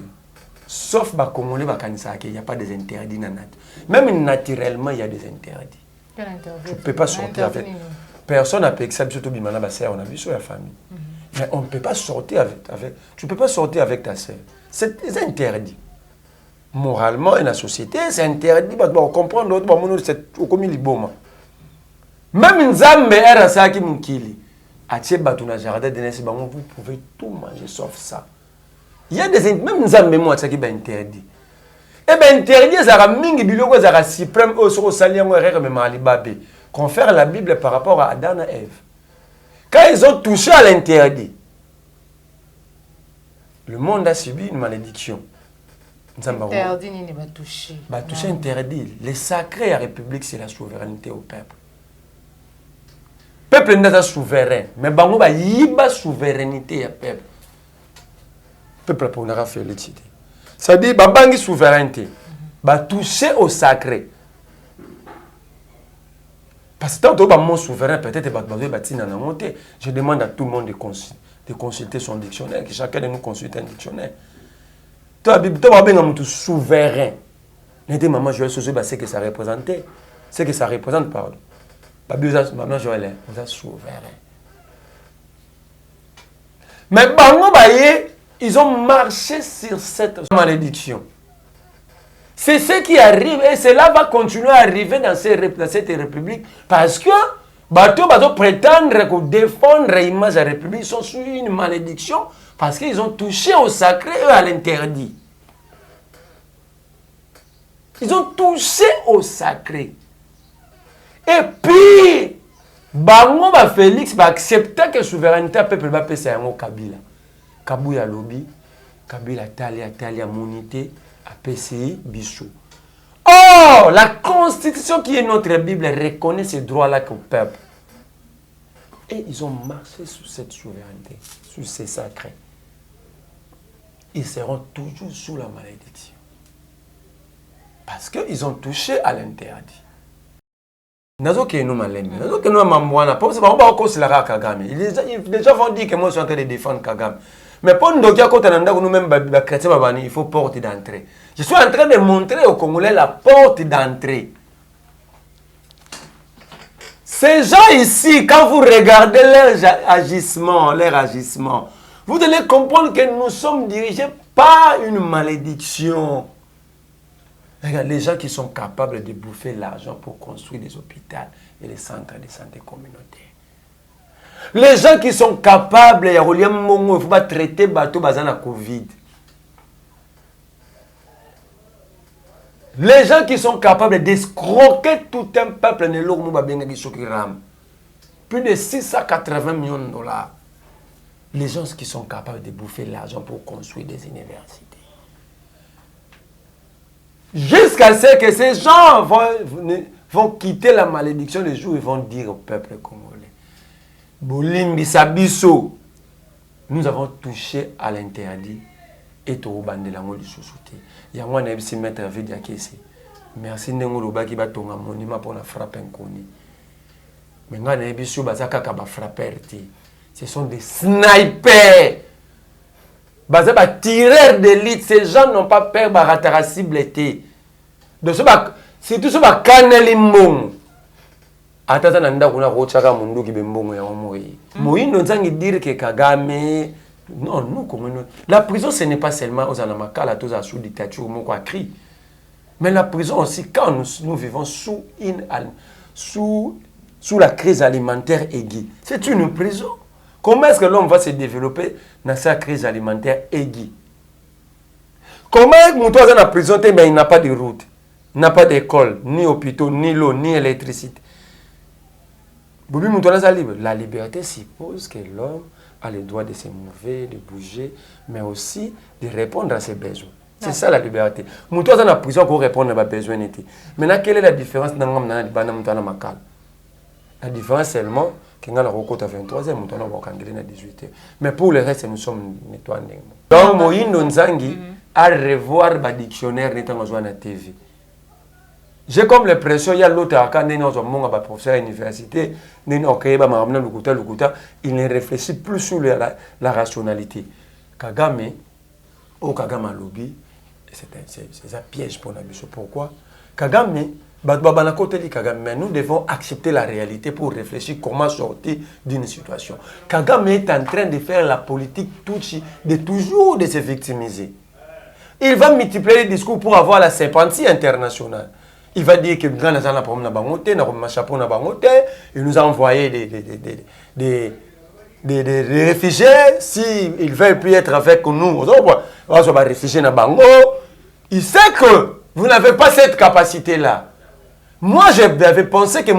Sauf ba congolais ba kanisa il y a pas des interdits na nat. Même naturellement il y a des interdits. Quel interdit? Tu peux pas sortir avec personne n'a pas excepté surtout bimana ba sœur on a vu sur la famille. Mais on ne peut pas sortir avec tu peux pas sortir avec ta sœur. C'est interdit. Moralement, dans la société, c'est interdit. On comprend l'autre, c'est comme il est bon. Même Nzambe era ça qui m'kili. Atie batuna jardin de nesi bango, vous pouvez tout manger sauf ça. Il y a des même Nzambe moi ça qui est interdit. Et bien interdit ça mingi biloko ça suprême au sur saliango erreur même alibabé. Confère la Bible par rapport à Adam et Ève. Quand ils ont touché à l'interdit, le monde a subi une malédiction. Interdit ni va toucher. Va toucher interdit. Le sacré à la République, c'est la souveraineté au peuple. Le peuple n'est pas souverain, mais bango ba yiba souveraineté au peuple. Le peuple pour n'a félicité. Ça dit ba bangi souveraineté. Va toucher au sacré. Parce que tant que mon souverain, peut-être je demande à tout le monde de consulter son dictionnaire, que chacun de nous consulte un dictionnaire. Toi, tu as bien souverain. Maman Joël, c'est que ça représentait. C'est que ça représente, pardon. Maman Joël, vous êtes souverain. Mais ils ont marché sur cette malédiction. C'est ce qui arrive et cela va continuer à arriver dans cette république parce que bateau prétendre que défendre l'image de la république sont sous une malédiction parce qu'ils ont touché au sacré et à l'interdit. Ils ont touché au sacré. Et puis, Félix va accepter que la souveraineté du peuple va passer à Kabila. Kabouya lobby, Kabila Talia Monité, à PCI, Bissou. Oh, la constitution qui est notre Bible reconnaît ces droits-là au peuple. Et ils ont marché sous cette souveraineté, sous ces sacrés. Ils seront toujours sous la malédiction. Parce qu'ils ont touché à l'interdit. Les gens vont dire que moi je suis en train de défendre Kagame. Mais pour nous-mêmes, il faut porte d'entrée. Je suis en train de montrer aux Congolais la porte d'entrée. Ces gens ici, quand vous regardez leur agissement, vous allez comprendre que nous sommes dirigés par une malédiction. Regarde, les gens qui sont capables de bouffer l'argent pour construire des hôpitaux et les centres de santé communautaires. Les gens qui sont capables, il ne faut pas traiter bateau bazan à Covid. Les gens qui sont capables d'escroquer tout un peuple, plus de 680 millions de dollars. Les gens qui sont capables de bouffer l'argent pour construire des universités. Jusqu'à ce que ces gens vont quitter la malédiction le jour où ils vont dire au peuple congolais. Bolimbi Sabiso, nous avons touché à l'interdit et tout bandé la mot du sous-souté. Il y a un petit maître à dire que c'est. Merci Nengoloba qui va tomber un monument pour la frapper inconnu. Mais nous avons dit que frapper. Ce sont des snipers. Basé par tireurs d'élite, ces gens n'ont pas peur de rater la cible. C'est tout ce qui est canel mbongo. Attends, nanda kuna rochaka mundu ki bembongo ya omoi. Moïno nzangi dire que Kagame non, nous comme la prison ce n'est pas seulement aux anamakala tous à sous dictature mon quoi cri. Mais la prison aussi quand nous vivons sous la crise alimentaire aiguë. C'est une prison. Comment est-ce que l'homme va se développer dans sa crise alimentaire aiguë? Comment est-ce que mon dans la prison, mais il n'a pas de route, il n'a pas d'école, ni hôpitaux, ni l'eau, ni électricité. La liberté suppose que l'homme a le droit de se mouvoir, de bouger, mais aussi de répondre à ses besoins. C'est ça la liberté. Mon dans la prison pour répondre à ses besoins. Maintenant, quelle est la différence dans la La différence seulement que nous avons 23h, nous avons 18h. Mais pour le reste, nous sommes nettoyés. Donc, Moïno Nzangi a revoir le dictionnaire dans la TV. J'ai comme l'impression qu'il y a l'autre quand il y a un professeur à l'université, il ne réfléchit plus sur la rationalité. Kagame, au Kagame lobby, c'est un piège pour la mission. Pourquoi? Kagame, nous devons accepter la réalité pour réfléchir comment sortir d'une situation. Kagame est en train de faire la politique de toujours de se victimiser. Il va multiplier les discours pour avoir la sympathie internationale. Il va dire que Ghana a il nous a envoyé des réfugiés. S'ils ne veulent plus être avec nous, on va réfugier dans Bango. Il sait que vous n'avez pas cette capacité-là. Moi, j'avais pensé que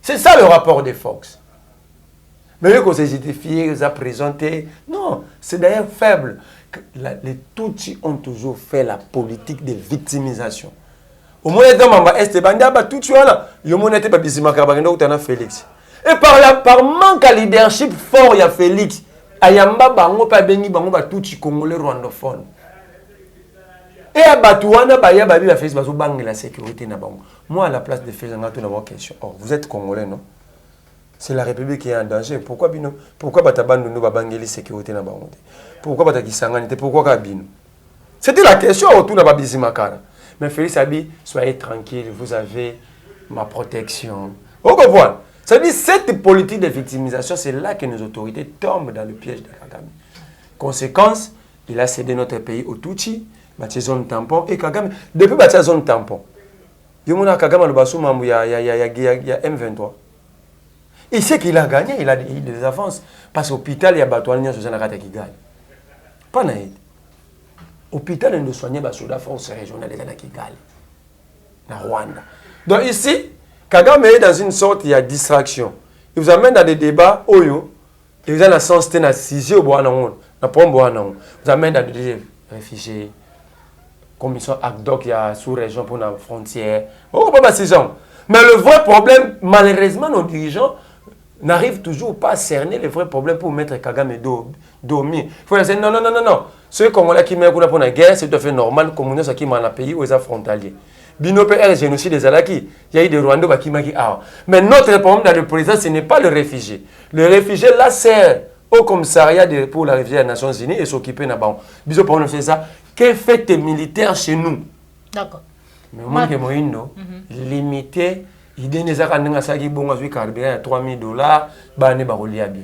c'est ça le rapport de Fox. Mais eux, quand ils étaient fiers, ils ont présenté. Non, c'est d'ailleurs faible. Les Tutsis ont toujours fait la politique de victimisation. Au moins, les gens Félix. Et par manque de leadership fort, il y a Félix. Ayamba bango pa bengi bango ba Tutsi congolais rwandophone. Et à Batouana, Baya Babi a fait la sécurité. Moi, à la place de faire une question. Oh, vous êtes Congolais, non? C'est la République qui est en danger. Pourquoi Bino? Pourquoi Bataban nous va banguer la sécurité na bango? Pourquoi Bataki Sanganité? Pourquoi Kabino? C'était la question autour de Babizi Makara. Mais Félix Abi, soyez tranquille, vous avez ma protection. Au revoir. Ça dit cette politique de victimisation, c'est là que nos autorités tombent dans le piège de Kagame. Conséquence, il a cédé notre pays au Tutsi. Bâti zone tampon et Kagame depuis bâti zone tampon yomona Kagame le bassou mamou il y a M23 il sait qu'il a gagné, il a des avances parce qu'hôpital il y a batouania sur la rate qui gagne pas naïd hôpital on doit soigner bassou la force régionale de la Kigali na Rwanda. Donc ici Kagame est dans une sorte il y a distraction, il vous amène dans des débats oyo et vous avez la sens tena sisi au bois na pombo na vous amène dans des réfugiés. Commission ACDOC, il y a sous-région pour la frontière. Oh, pas 6 ans. Mais le vrai problème, malheureusement, nos dirigeants n'arrivent toujours pas à cerner les vrais problèmes pour mettre Kagame dormir. Il faut dire non. Ceux Congolais qui mettent pour la guerre, c'est tout à fait normal. Comme nous, qui dans le pays où ils sont frontaliers. Binope est le génocide des Alaki. Il y a eu des Rwandais qui maki. Mais notre problème dans le président, ce n'est pas le réfugié. Le réfugié, là, sert au commissariat pour la réfugié des Nations Unies et s'occuper de ça. Bisous pour nous faire ça. Que fait les militaires chez nous? D'accord. Mais moi, je suis limité. Il y a des gens qui ont $3 000.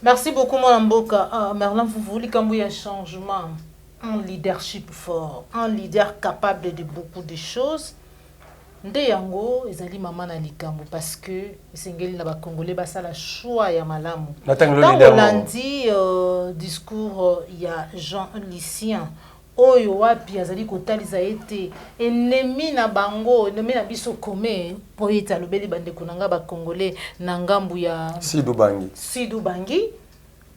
Merci beaucoup, Mme Mboka. Merlin, vous voulez qu'il y ait un changement, un leadership fort, un leader capable de beaucoup de choses. Ndeyango, ezali maman na likambo parce que sengeli na ba Congolais basala choix ya malamu. Dans Hollandi discours il y a Jean Lucien oyo wapi azali kotalisa ete ennemi na bango ennemi na biso commun po eta lobeli bande konanga ba Congolais na ngambu ya Sidou Bangi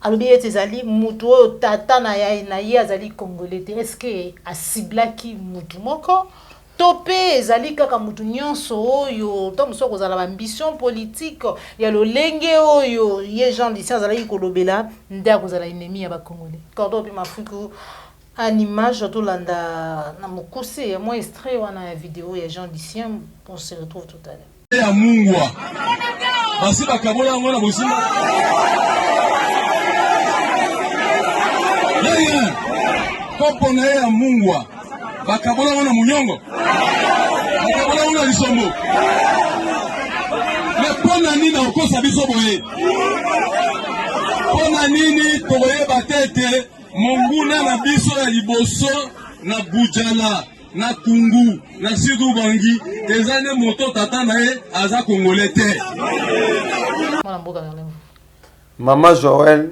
alobi ete ezali mutu oyo tata na ye azali Congolais te. Est-ce que asiblaki mutu moko topé ezali kaka mutu nyonso oyo to muso kozala ambition politique ya lolenge oyo ye Jean Lucien azali kolobela nde akozala ennemi ya ba Congolais. Cordo bi mafuku en image to landa na mokuse ya moi extrait wana ya vidéo ya Jean Lucien. On se retrouve tout à l'heure. Ya mungwa basi bakabola ngona bosimba yeye kopo na ya mungwa bakabola ngona munyongo bakabola ngona lisombo mais pona nini okosa biso boye pona nini toye batete monguna na biso ya liboso na Bujala na Kungu na Sidou Bangi ezane moto tata na ye aza Congolais te. Maman Joël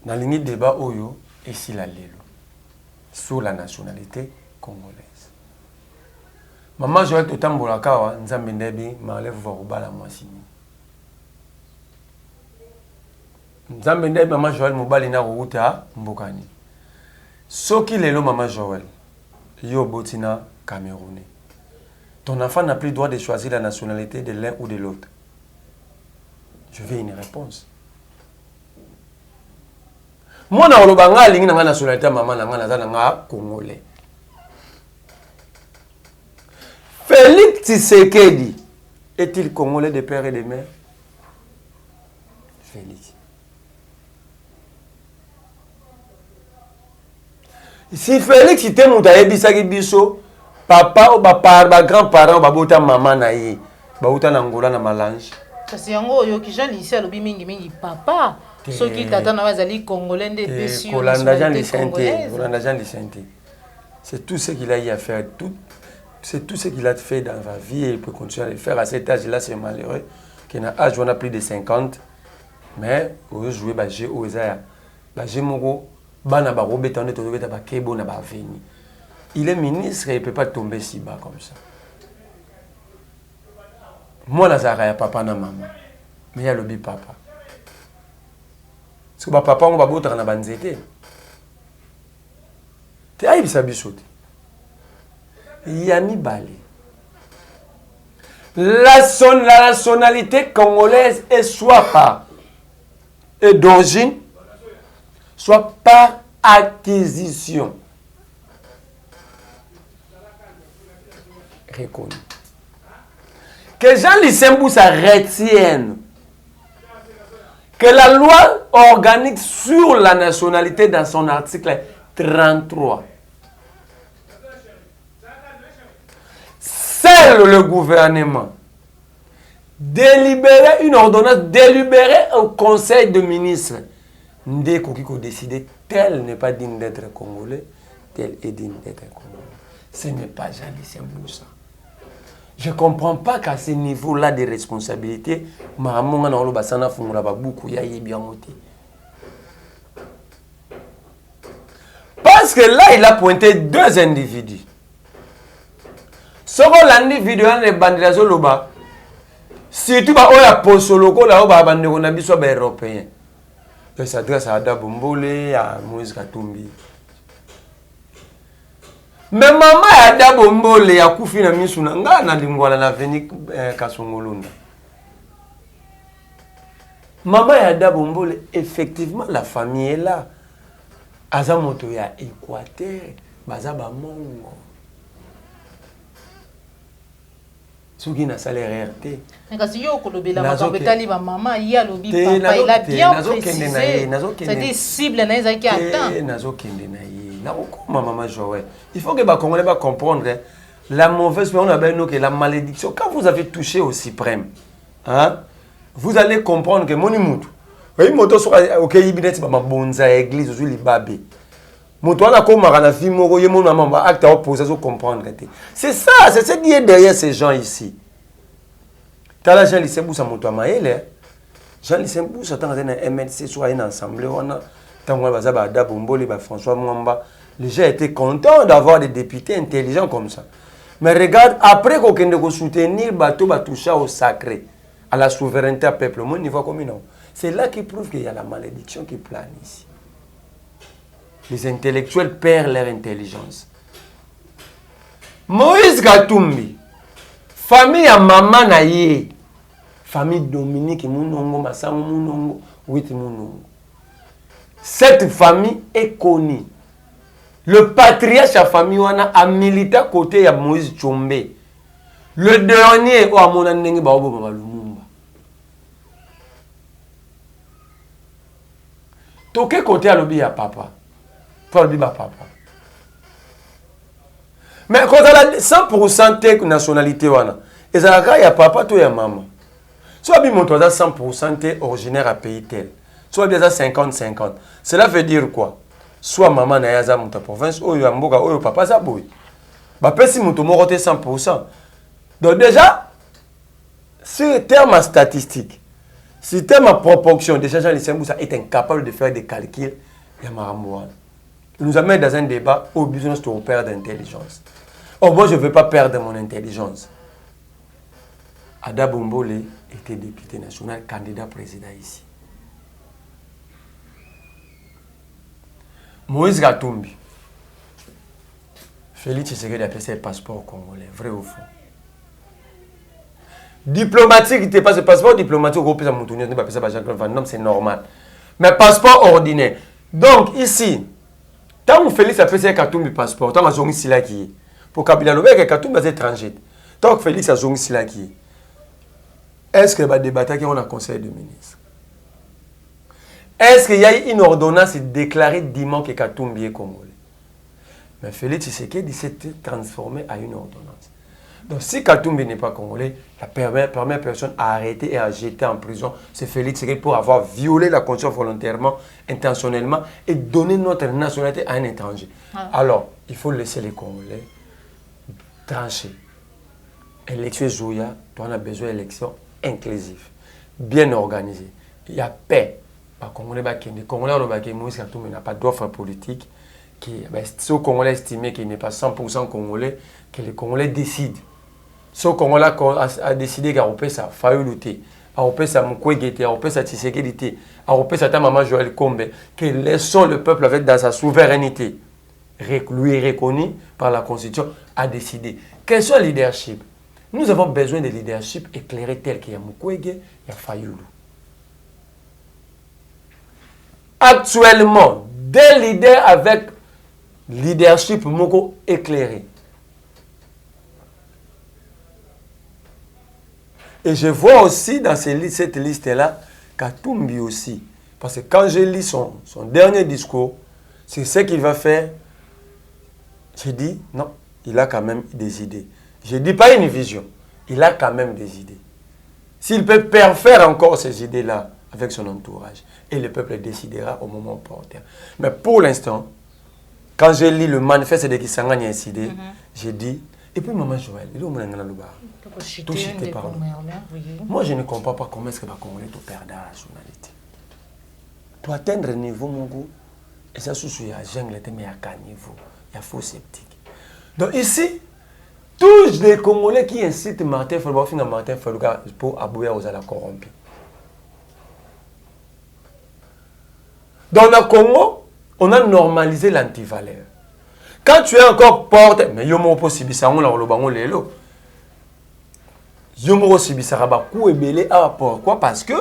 na ligne débat oyo ici la lelo sur la nationalité congolaise. Maman Joël totambola kawa nzambe ndebi malève va robala mwasini. Nzambe ndebi Maman Joël mobali na ruta mbokani. Soki lelo Maman Joël yo botina Camerounais. Ton enfant n'a plus le droit de choisir la nationalité de l'un ou de l'autre. Je veux une réponse. Moi na olobanga lingi na nationalité maman na nga Congolais. Félix Tshisekedi est-il Congolais de père et de mère? Félix. Si Félix était mon taïbisaki biso, papa ou papa, grand-parent, babota maman na ye, babota na Angola na malange. Parce que yango yo ki Jean Lucien lobi mingi papa, ceux qui tata na bazali congolais de dessus. Kolanda Jean Lucien. C'est tout ce qu'il a eu à faire, c'est tout ce qu'il a fait dans sa vie et il peut continuer à le faire à cet âge-là, c'est malheureux. Qu'il a âge on a plus de 50, mais au jouer ba jeu au Isaiah, ba jeu moko bana ba robeta on est tombé ba kebo na ba veni. Il est ministre et il ne peut pas tomber si bas comme ça. Moi, Nazara, il y a papa et maman. Mais il y a le papa. Parce que papa, on va boire dans la banzete. Tu as vu ça, bichote. Il y a mis balé. La nationalité congolaise est soit par d'origine, soit par acquisition. reconnu. Que Jean-Lucien Mboussa retienne que la loi organique sur la nationalité dans son article 33, seul le gouvernement délibérer une ordonnance, délibérer un conseil de ministres, Ndeko Kiko décider tel n'est pas digne d'être congolais, tel est digne d'être congolais. Ce n'est pas Jean-Lucien Mboussa. Je ne comprends pas qu'à ce niveau-là de responsabilité, parce que là, il a pointé deux individus. Soko l'individu est bandirazo loba. Surtout bah on a posé le coup là on va bandero na biso ba européen. Il s'adresse à Ada Bombole, à Moïse Katumbi. Mais maman Ada Bombole a kufi na misu na nga na lingwala na veni Kasongolunda. Maman Ada Bombole, effectivement la famille est là. Azamoto ya Équateur, bazaba mongo. Soki na salaire RT. Mais quand yo kolobela makambo etali ba maman ya lobi papa il a bien précisé. C'est-à-dire cible na ezaki atteint. Nazo kende na ye. Na okoma maman Joël. Il faut que ba Congolais ba comprendre la mauvaise on a bien que la malédiction quand vous avez touché au suprême. Hein? Vous allez comprendre que moni mutu. Oui moto so OK ibineti ba mabonza église zo libabe. Moto ana komaka na vie moko ye mona mama acte opposé so comprendre. C'est ça, c'est ce qui est derrière ces gens ici. Tala Jean-Lucien Mboussa moto amaele. Jean-Lucien Mboussa tant na MLC soit une assemblée on tant on bazaba Ada Bombole ba François Mwamba. Les gens étaient contents d'avoir des députés intelligents comme ça. Mais regarde après qu'on kende soutenir bateau ba toucher au sacré, à la souveraineté à peuple au niveau communal. C'est là qui prouve qu'il y a la malédiction qui plane ici. Les intellectuels perdent leur intelligence. Moïse Katumbi, famille à maman naïe, famille Dominique Mounongo, Massamu Mounongo, Wit Mounongo. Cette famille est connue. Le patriarche de la famille a milité à côté de Moïse Tchombe. Le dernier, oh, mon année, Lumumba. Toké côté à l'objet à papa. Papa. Mais quand on a 100% de nationalité, il y a papa, il y a maman. Soit bien 100% originaire à pays tel, soit bien 50-50. Cela veut dire quoi? Soit maman na yaza muta province, ou yamboka, ou papa zaboui. Bah, si muto morote 100%. Donc déjà, sur le terme statistique, sur le terme proportion, déjà Jean-Lucien Mboussa est incapable de faire des calculs. Il nous amène dans un débat où besoin de perdre d'intelligence. Oh, moi, je ne veux pas perdre mon intelligence. Ada Bombole était député national, candidat président ici. Moïse Katumbi. Félix Tshisekedi a appelé ça passeport congolais, vrai ou faux? Diplomatique, il n'était pas ce passeport diplomatique, c'est normal. Mais passeport ordinaire. Donc ici, tant que Félix a fait ça Katumbi passeport, tant que Zongi Silaki, pour Kabila Lobé, Katumbi est étranger. Tant que Félix a Zongi Silaki, est-ce que va débattre qu'on a conseil de ministre? Est-ce qu'il y a une ordonnance déclarée dimanche que Katumbi est congolais? Mais Félix Tshisekedi s'est transformé en une ordonnance. Donc si Katumbi n'est pas congolais, la première personne à arrêter et à jeter en prison, c'est Félix Tshisekedi pour avoir violé la Constitution volontairement, intentionnellement et donné notre nationalité à un étranger. Ah. Alors, il faut laisser les Congolais trancher. Élection Zouya, on a besoin d'élections inclusives, bien organisées. Il y a paix. Les Congolais Moïse Katumbi n'a pas d'offre politique. Si les Congolais estiment qu'il n'est pas 100% Congolais, que les Congolais décident. Si les Congolais a décidé qu'il ça Fayou lutter, ça Mukwege, ça Tshisekedi, ça Maman Joël Kombe, que laissons le peuple avec dans sa souveraineté, lui reconnu par la Constitution, a décidé. Quel soit le leadership? Nous avons besoin de leadership éclairé tel qu'il y a Mukwege, il y a Fayulu. Actuellement, des leaders avec leadership moko éclairé. Et je vois aussi dans cette liste-là, Katumbi aussi. Parce que quand je lis son dernier discours, c'est ce qu'il va faire. J'ai dit, non, il a quand même des idées. Je ne dis pas une vision, il a quand même des idées. S'il peut faire encore ces idées-là avec son entourage, et le peuple décidera au moment opportun. Mais pour l'instant, quand je lis le manifeste de Kisangani Incidé, j'ai dit, et puis Maman Joël, il est au moins dans le bar. Moi, je ne comprends pas comment est-ce que va Congolais te perdre la nationalité. Pour atteindre le niveau, mon goût, et ça, c'est il y a jungle, mais il y a qu'un niveau, il y a faux sceptique. Donc ici, tous les Congolais qui incitent Martin Fayulu pour abouir aux ala corrompus. Dans le Congo, on a normalisé l'antivaleur. Quand tu es encore porte, mais yomo possibisa on la lobango lelo. Yomo sibisa ba ku ebele a pourquoi? Parce que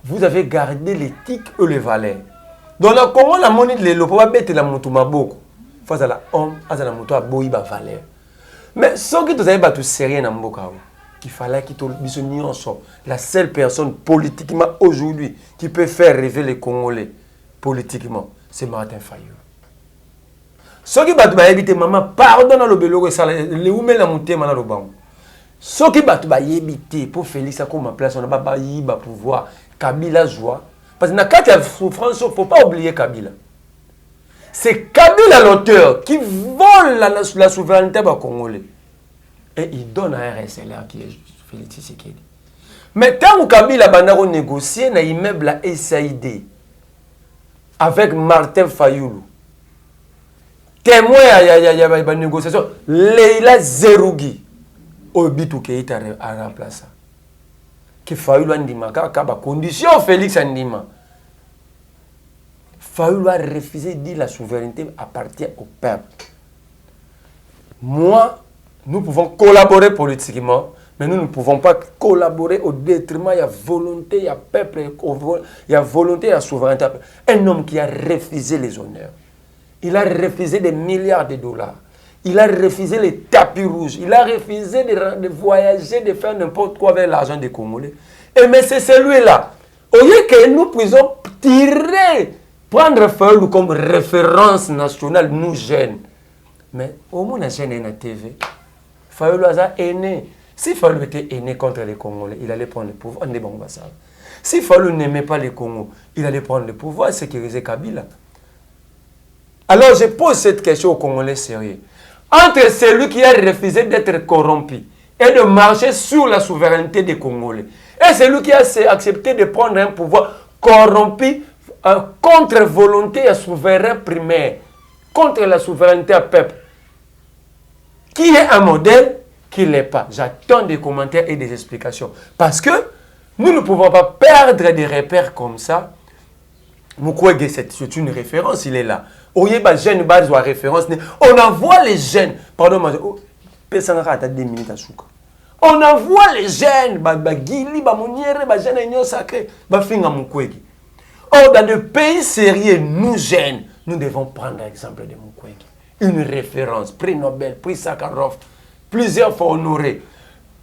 vous avez gardé l'éthique et les valeurs. Dans le Congo, la monnaie de lelo pour bête la mutu maboko. Face à la homme, à la mutu a boyi ba valeur. Mais ce que tu avais battu sérieux dans mboka, qu'il fallait qu'il te la seule personne politiquement aujourd'hui qui peut faire rêver les Congolais politiquement, c'est Martin Fayulu. Ce qui va éviter maman pardonne le bélo et ça les ou la montée maintenant le banc. Ce qui va éviter pour Félix à comme place on n'a pas va pouvoir Kabila joie parce que dans cas de souffrance faut pas oublier Kabila. C'est Kabila l'auteur qui vole la souveraineté au Congolais et il donne à un RSLA qui est Félix Tshisekedi. Mais tant que Kabila a négocié un immeuble à SAID avec Martin Fayulu. Témoin à la négociation, Leila Zerougi, Obitu Keita a remplacé. Que Fayulu Andima, car la condition Félix Andima. Fayulu a refusé de dire la souveraineté appartient au peuple. Moi, nous pouvons collaborer politiquement, mais nous ne pouvons pas collaborer au détriment, il y a volonté, il y a peuple, il y a volonté, il y a souveraineté. Un homme qui a refusé les honneurs. Il a refusé des milliards de dollars. Il a refusé les tapis rouges. Il a refusé de voyager, de faire n'importe quoi avec l'argent des Congolais. Et mais c'est celui-là. Au lieu que nous puissions tirer, prendre Fayulu comme référence nationale, nous jeunes. Mais au moins, on a la TV. Fayulu est né. Si Fayulu était né contre les Congolais, il allait prendre le pouvoir. On est bon, ça. Si Fayulu n'aimait pas les Congos, il allait prendre le pouvoir et sécuriser Kabila. Alors je pose cette question aux Congolais sérieux. Entre celui qui a refusé d'être corrompu et de marcher sur la souveraineté des Congolais, et celui qui a accepté de prendre un pouvoir corrompu contre volonté et souverain primaire, contre la souveraineté à peuple, qui est un modèle, qui ne l'est pas. J'attends des commentaires et des explications. Parce que nous ne pouvons pas perdre des repères comme ça. Mukwege, c'est une référence, il est là. On envoie les jeunes. Pardon, on envoie les jeunes. Or, dans des pays sérieux, nous jeunes, nous devons prendre l'exemple de Mukwege. Une référence, prix Nobel, prix Sakharov, plusieurs fois honorés.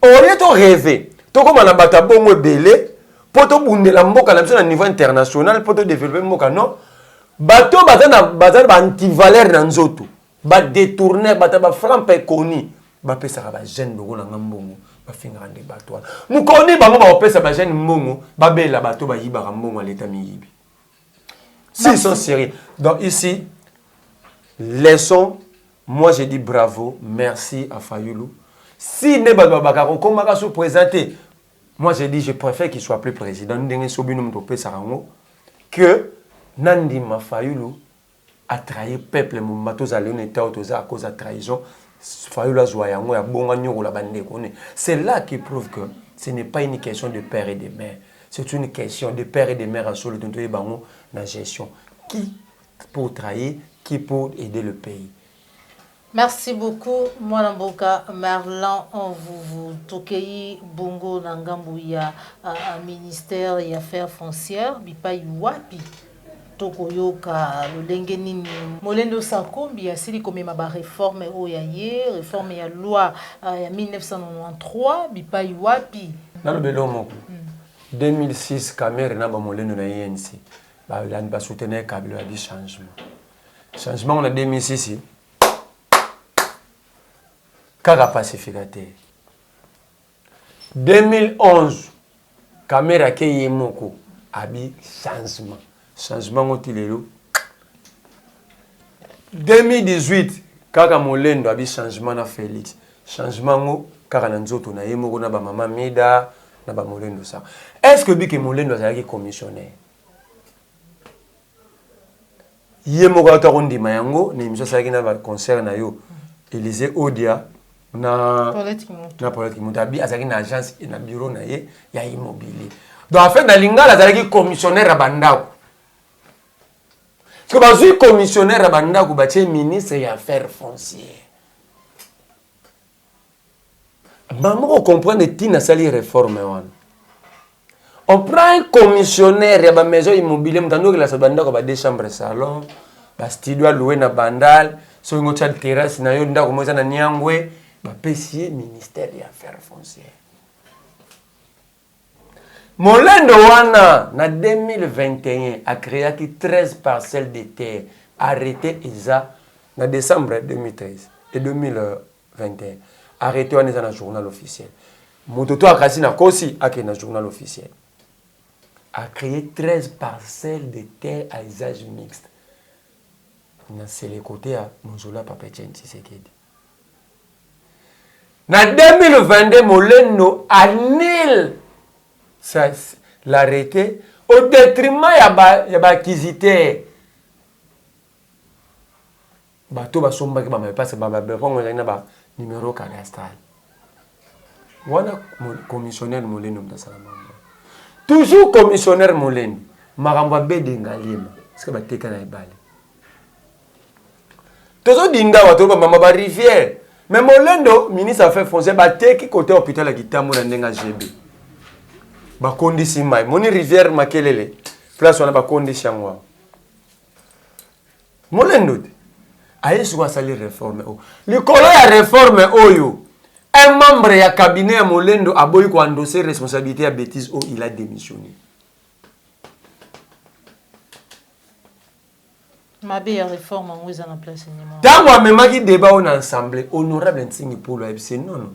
On est rêvé. Tout comme on a battu bon belé, pour tout bunde la mboka à niveau international, pour tout développer mboka non. Bateau bazana anti-valeur dans nzoto. Ba détourner, ba frappe koni. Ba pesa ba jeune bongo na ngambongo. Ba finga rande bateau. Mu koni bango ba pesa ba jeune mbongo, ba bela bateau ba yiba mbongo à l'état miyibi. S'ils sont sérieux. Donc ici, laissons, moi je dis bravo, merci à Fayulu. Si ne Bakaro, comme je suis présenté, moi je dis je préfère qu'il soit plus président que Nandima Fayulu a trahi le peuple, à cause de trahison. C'est là qu'il prouve que ce n'est pas une question de père et de mère. C'est une question de père et de mère en solo dans la gestion. Qui pour trahir, qui pour aider le pays. Merci beaucoup, Mwanamboka Marlan. Vous toquez Bongo Nangambu, il y a un ministère des Affaires foncières, Bipai Wapi. Tokoyoka Lengenini Molendo Sakombi a sili comme ma réforme oyaye réforme ya loi 1993 Bipai Wapi Dans le belo moko. 2006 Cameroun na ba moleno na INC. Ba lan ba soutenir Kabila bi changement. Changement on a 2006. Kaka pacificateur. 2011 Cameroun ke yemoko abi changement. Changement otilelo. 2018 kaka molendo abi changement na Félix. Changement ngo kaka na nzoto na yemoko na ba mama Mida na ba molendo ça. Est-ce que biki molendo azalaki commissionnaire? Yemoko atakondi mayango na émission salaki na ba concert na yo Élysée Odia na Paulette Kimutabi azalaki na agence na bureau na ye ya immobilier. Donc en fait na lingala azalaki commissionnaire abandako. Que bazui commissionnaire abandako batie ministre ya affaires foncières. Maman, on comprend que Tina Sali réforme. On prend un commissionnaire, il y a une maison immobilière, on a des chambres salon, un studio loué na bandal, sur une autre terrasse, na yonda comme ça na Niangwe, ba payé ministère des affaires foncières. Molendo wana na 2021 a créé 13 parcelles de terre arrêté isa na décembre 2013 et 2021. Arrêté on est dans le journal officiel. Mototo a cassé na kosi a dans le journal officiel. A créé 13 parcelles de terre à usage mixte. C'est le côté à Monzola Papetchen Tshisekedi. Na 2022 Molendo annule l'arrêté au détriment ya ba acquisiteur. Bato ba somba ke ba me passe ba bongo na ba numéro cadastral. Wana commissionnaire Molendo mtasalama. Toujours commissionnaire Molendo. Maramba bedenga lima. Parce ba teka na ibale. Tozo dinga wato ba mama ba rivière. Mais Molendo ministre affaires foncières ba teki côté hôpital ya Kitambo na ndenga GB. Ba kondisi mai. Moni rivière makelele. Place wana ba kondisi ngwa. Molendo aye soit sali réforme o likolo ya réforme oyo un membre ya cabinet ya Molendo aboyi ko endosser responsabilité ya bêtise o il a démissionné. Mabe ya réforme en mise en place ni moi. Tango amemaki débat on ensemble honorable Ntingi Polo ABC non.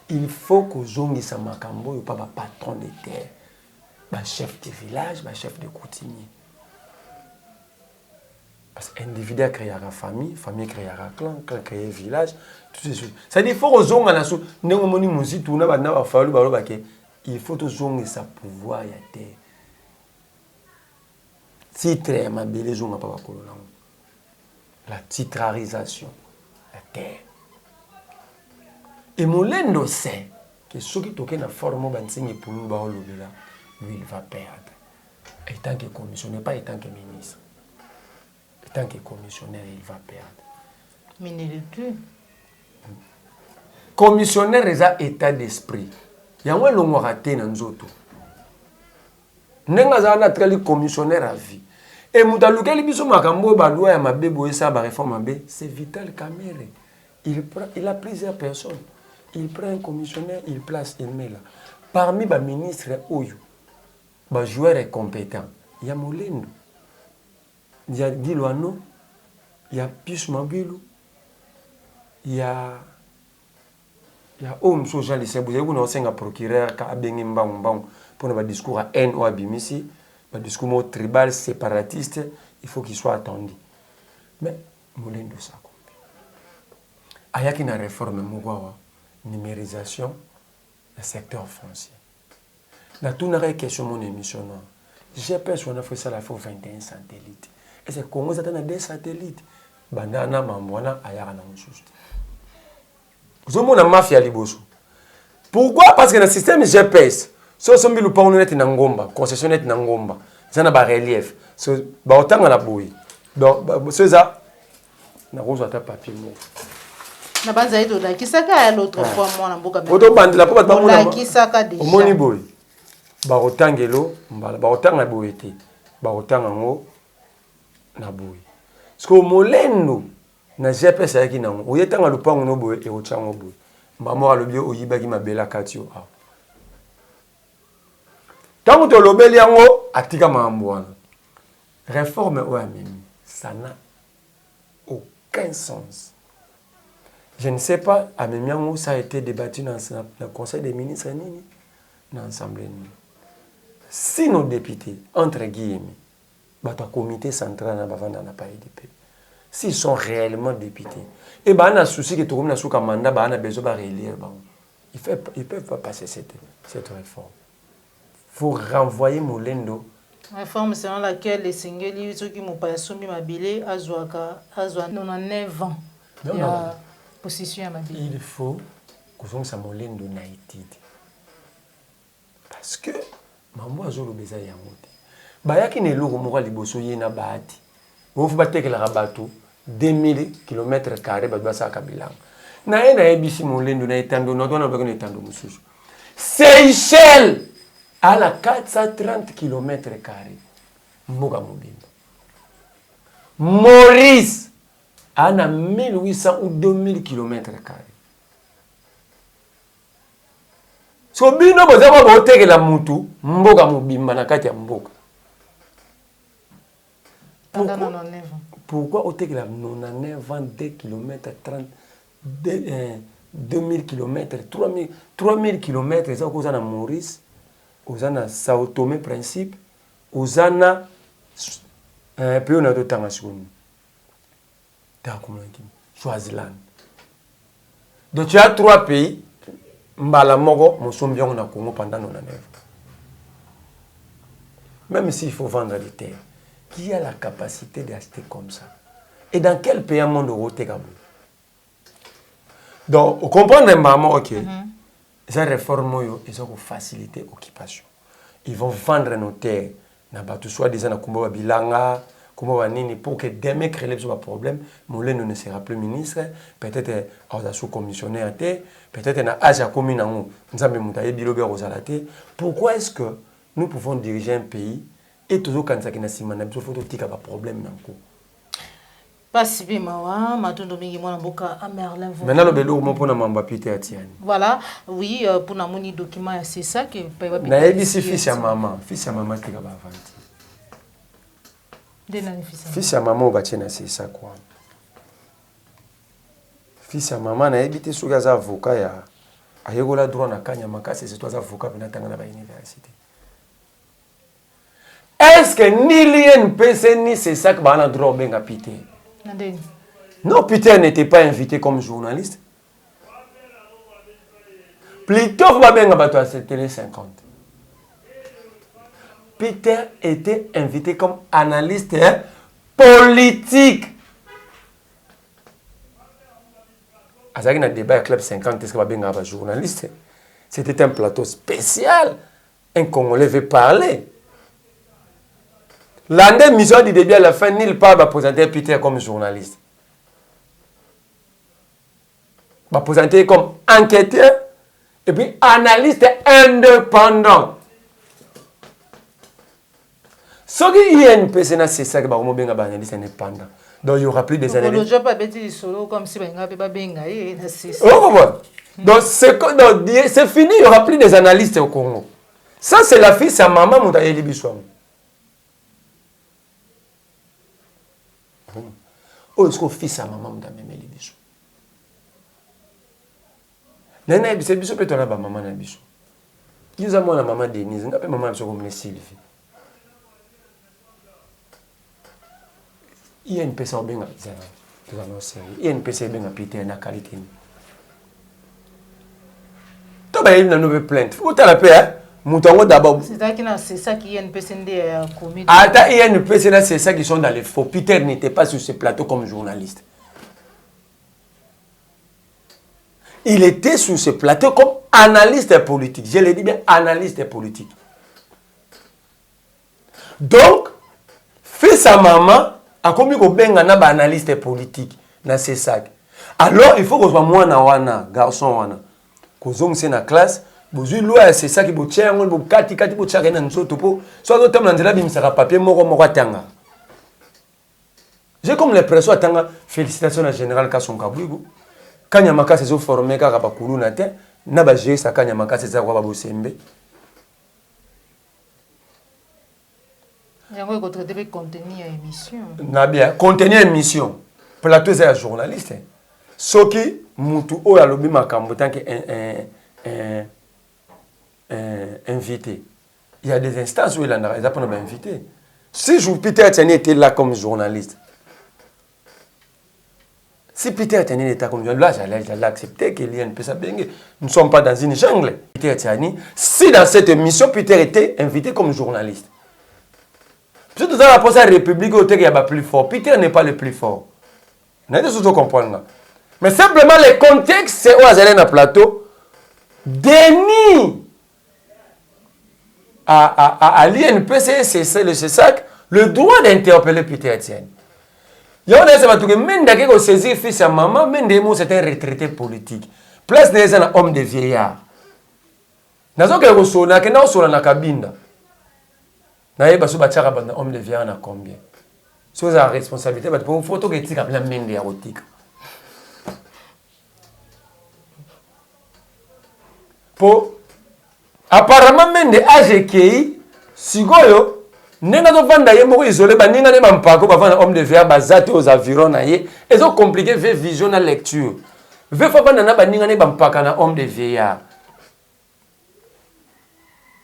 Il faut que zongi sa makambo yo pa ba patron de terre. Ba chef de village, ba chef de coutumier. Parce qu'individu a créé la famille, famille créé la clan, clan créé le village, toutes ces choses. C'est-à-dire qu'il faut que zonga na so ndengomoni muzi tuna ba na ba falu ba lo ke il faut que zonga sa pouvoir ya terre. Titre ma belle zonga pa ba kolona. La titrarisation la terre. Et Molendo sait que ceux qui toquent na forme bansingi pour nous ba olobela, lui il va perdre. Étant que commissionnaire, pas étant que ministre. Tant que commissionnaire, il va perdre. Mais ne le plus. Commissionnaire, il a état d'esprit. Il y a un long raté dans Nzoto. Nenga na trali commissionnaire à vie. Et Moutalouke, il biso makambo balua ya mabebo et ça ba réforme mabe, c'est Vital Kamerhe. Il a plusieurs personnes. Il prend un commissionnaire, il place, il met là. Parmi les ministres oyo, les joueurs compétents, il y a Molendo. Il y a Diloano, il y a Pius Mabilou, il y a Homme Social de Sebou. Vous avez un procureur qui a bien pour un discours à haine ou à Bimisi, un discours tribal, séparatiste, il faut qu'il soit attendu. Mais, Molendo ça. Il y a une réforme, numérisation, le secteur foncier. Dans toute la question de mon émission, j'ai perçu qu'on a fait ça la fois 21 satellites. Et c'est Congo, ça a des satellites. Banana, Mambouana, Ayara, Namususte. Vous avez une mafia liboso. Pourquoi? Parce que dans le système GPS, si vous avez un Nangomba, concessionnaire Nangomba, ça a un relief. Si vous avez un papier, si vous avez un papier. Na banza ito da kisaka ya l'autre fois moi na mboka mais oto bandela po batba mona kisaka déjà omoni boy ba otangelo mbala ba otanga boyete ba otanga ngo na boy sko Molendo na GPS yaki nango oyetanga lupango no boy e otyango boy mama alobi oyibaki mabela katio ah Tant que l'obéli yango atika mamboana. Réforme OMM, ça n'a aucun sens. Je ne sais pas, à Memiango, ça a été débattu dans le Conseil des ministres, dans l'Assemblée. Si nos députés, entre guillemets, le comité central n'a pas été, s'ils sont réellement députés, et ben, on a un souci que tout le monde a sous mandat, on a besoin de réélire. Ils ne peuvent pas passer cette réforme. Il faut renvoyer Molendo. Réforme selon laquelle les Singeli, ceux qui m'ont pas soumis ma billet, à 99 ans. Il y a position à ma billet. Il faut que ça Molendo naïtide. Parce que, maman a zolo beza yamote. Bayaki ne loko moko liboso yena bahati. Ofu bateke la rabato 2000 km², ba sa kabilang. Na ena ebisi Molendo na etando no dona ba na etando mususu. Seychelles à la 430 km². Mboga mobimba. Maurice à na 1800 ou 2000 km². So bino bozaba botekela mutu mboga mobimba na kati ya mboga. Pourquoi otekela 99 ans 2 km 30 2000 km 3000 km ça cause na Maurice, ozana Sao Tomé principe, ozana pays on a de temps à seconde. Swaziland. Donc tu as 3 pays. Mbala moko mosombi on a Congo pendant 99. Même s'il faut vendre des terres, qui a la capacité d'acheter comme ça? Et dans quel pays au monde au Tegabou? Donc, on comprend maman, ok. Ces réformes, ils ont facilité l'occupation. Ils vont vendre nos terres. Soit disant na Kumba Bilanga, pour que demain crée ce problème, Molendo ne sera plus ministre, peut-être à sous-commissionnaire, peut-être à Asia commune, pourquoi est-ce que nous pouvons diriger un pays et toujours quand ça qui n'a pas de problème? Voilà, oui, pour nous document, c'est ça que fils à maman qui va fils à maman c'est ça quoi. Fils à maman na habité sur les avocats ya ayegola droit na kanya makasi c'est toi avocat na tanga na université. Est-ce que ni l'INPC ni c'est ça que ba droit benga Peter? Non, Peter n'était pas invité comme journaliste. Plutôt va benga bato à Télé 50. Peter était invité comme analyste politique. À ça, il y a un débat avec Club 50, est-ce que va un journaliste? C'était un plateau spécial. Un Congolais veut parler. L'année mission du début à la fin, nulle part va présenter Peter comme journaliste. Va présenter comme enquêteur et puis analyste indépendant. Ce qui est INPC, c'est ça que va être un analyste indépendant. Donc il n'y aura plus des analystes. Donc c'est fini, il n'y aura plus des analystes au Congo. Ça, c'est la fille, c'est maman Moutaye Libisouam. Oh, est-ce que fils à maman Moutaye Libisouam? Nana, c'est Bissou peut-être la maman Nabisou. Ils ont la maman Denise, on appelle maman comme les Sylvie. Il y a une personne bien il y a une personne bien Peter na qualité. Tu vas une nouvelle plainte. Faut te la paix Moutango d'abord. C'est ça qui est une personne commis. Attends, il y a une personne c'est ça qui sont dans les faux. Peter n'était pas sur ce plateau comme journaliste. Il était sur ce plateau comme analyste politique. Je l'ai dit bien, analyste politique. Donc, fils à maman, a commis qu'on benga na analyste politique na c'est ça. Alors il faut que soit moi na garçon wana. Ko zongse na classe, bozui loi c'est ça qui bo tient on bo kati bo tchaka na nsoto po. Soit d'autres temps nzela bimisa papier moko tanga. J'ai comme l'impression tanga félicitations à général Kasonga Bwigo. Kanya makase zo formé ka bakulu na te na ba gérer ça kanya makase za kwa bosembe. Il y a un traité contenu à émission. Na bien, contenu émission. Plateau c'est un journaliste. Ce qui mutu o ya lobi makambo tant que invité. Il y a des instances où il en a pas invité. Si Peter Tiani était là comme journaliste, si Peter Tiani était comme journaliste, là j'allais accepter qu'il y ait un peu ça. Nous ne sommes pas dans une jungle. Peter Tiani, si dans cette émission Peter était invité comme journaliste, surtout dans la poste à la République, il y a plus fort. Peter n'est pas le plus fort. Vous n'avez pas comprendre. Mais simplement le contexte, c'est où il y a un plateau. Déni à l'INPC, c'est le CESAC, le droit d'interpeller Peter Tiani. Il y a un exemple que même si on saisit fils à maman, même si c'est un retraité politique. Place n'est un homme de vieillard. Nous avons un cabine. Nous avons un homme de vieillard combien. Si vous avez la responsabilité, vous avez une photo qui est appelée Mende érotique. Apparemment, Mende AGKI, si vous avez un homme isolé, vous avez un homme de vieillard basé aux environs, et c'est compliqué de vision de lecture. Vous avez un homme de vieillard.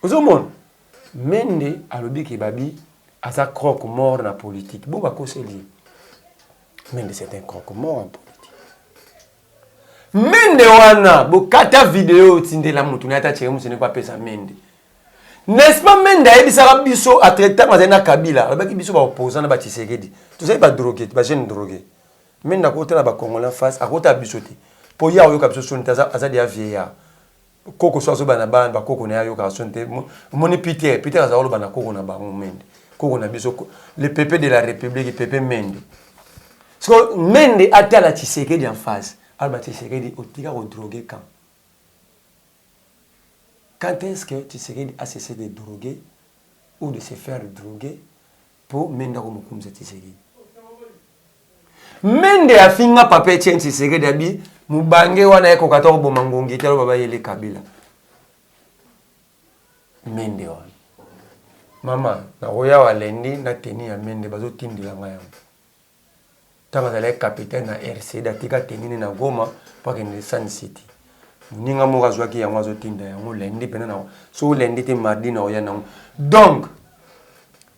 Vous avez Mende alobi Kibabi a sa croque-mort dans la politique. Bon, c'est lié. Mende, c'est un croque-mort en politique. Mende wana, bo kata vidéo tinde la mutu na ta tchemu ce n'est pas pesa Mende. N'est-ce pas Mende a ebisaka biso a traiter mazena Kabila, ba ki biso ba opposant na ba Tshisekedi. Tu sais pas drogué, ba jeune drogué. Mende a côté na ba Congolais face, a côté biso te. Po ya oyo ka biso sonita za dia vieillard. Koko so bana ban ba koko na yo ka sonte moni Peter azalo bana koko na ba Mende. Koko na biso le PP de la République PP Mende. Parce que Mende a la Tshisekedi en face. Alba Tshisekedi otika ko droguer quand? Quand est-ce que Tshisekedi a cessé de droguer ou de se faire droguer pour Mende ko mukumza Tshisekedi? Mende a finga papa Tien Tshisekedi abi mubange wana eko katoko bomangongi telo baba yele Kabila. Mende wana. Mama, na roya wa lendi na teni ya Mende bazo tindila ngaya. Tanga zale capitaine na RC datika tenini na Goma paka ni Sun City. Ninga moka zwaki ya mwazo tinda ya ngo lendi pena na so lendi te mardi na oya na. Donc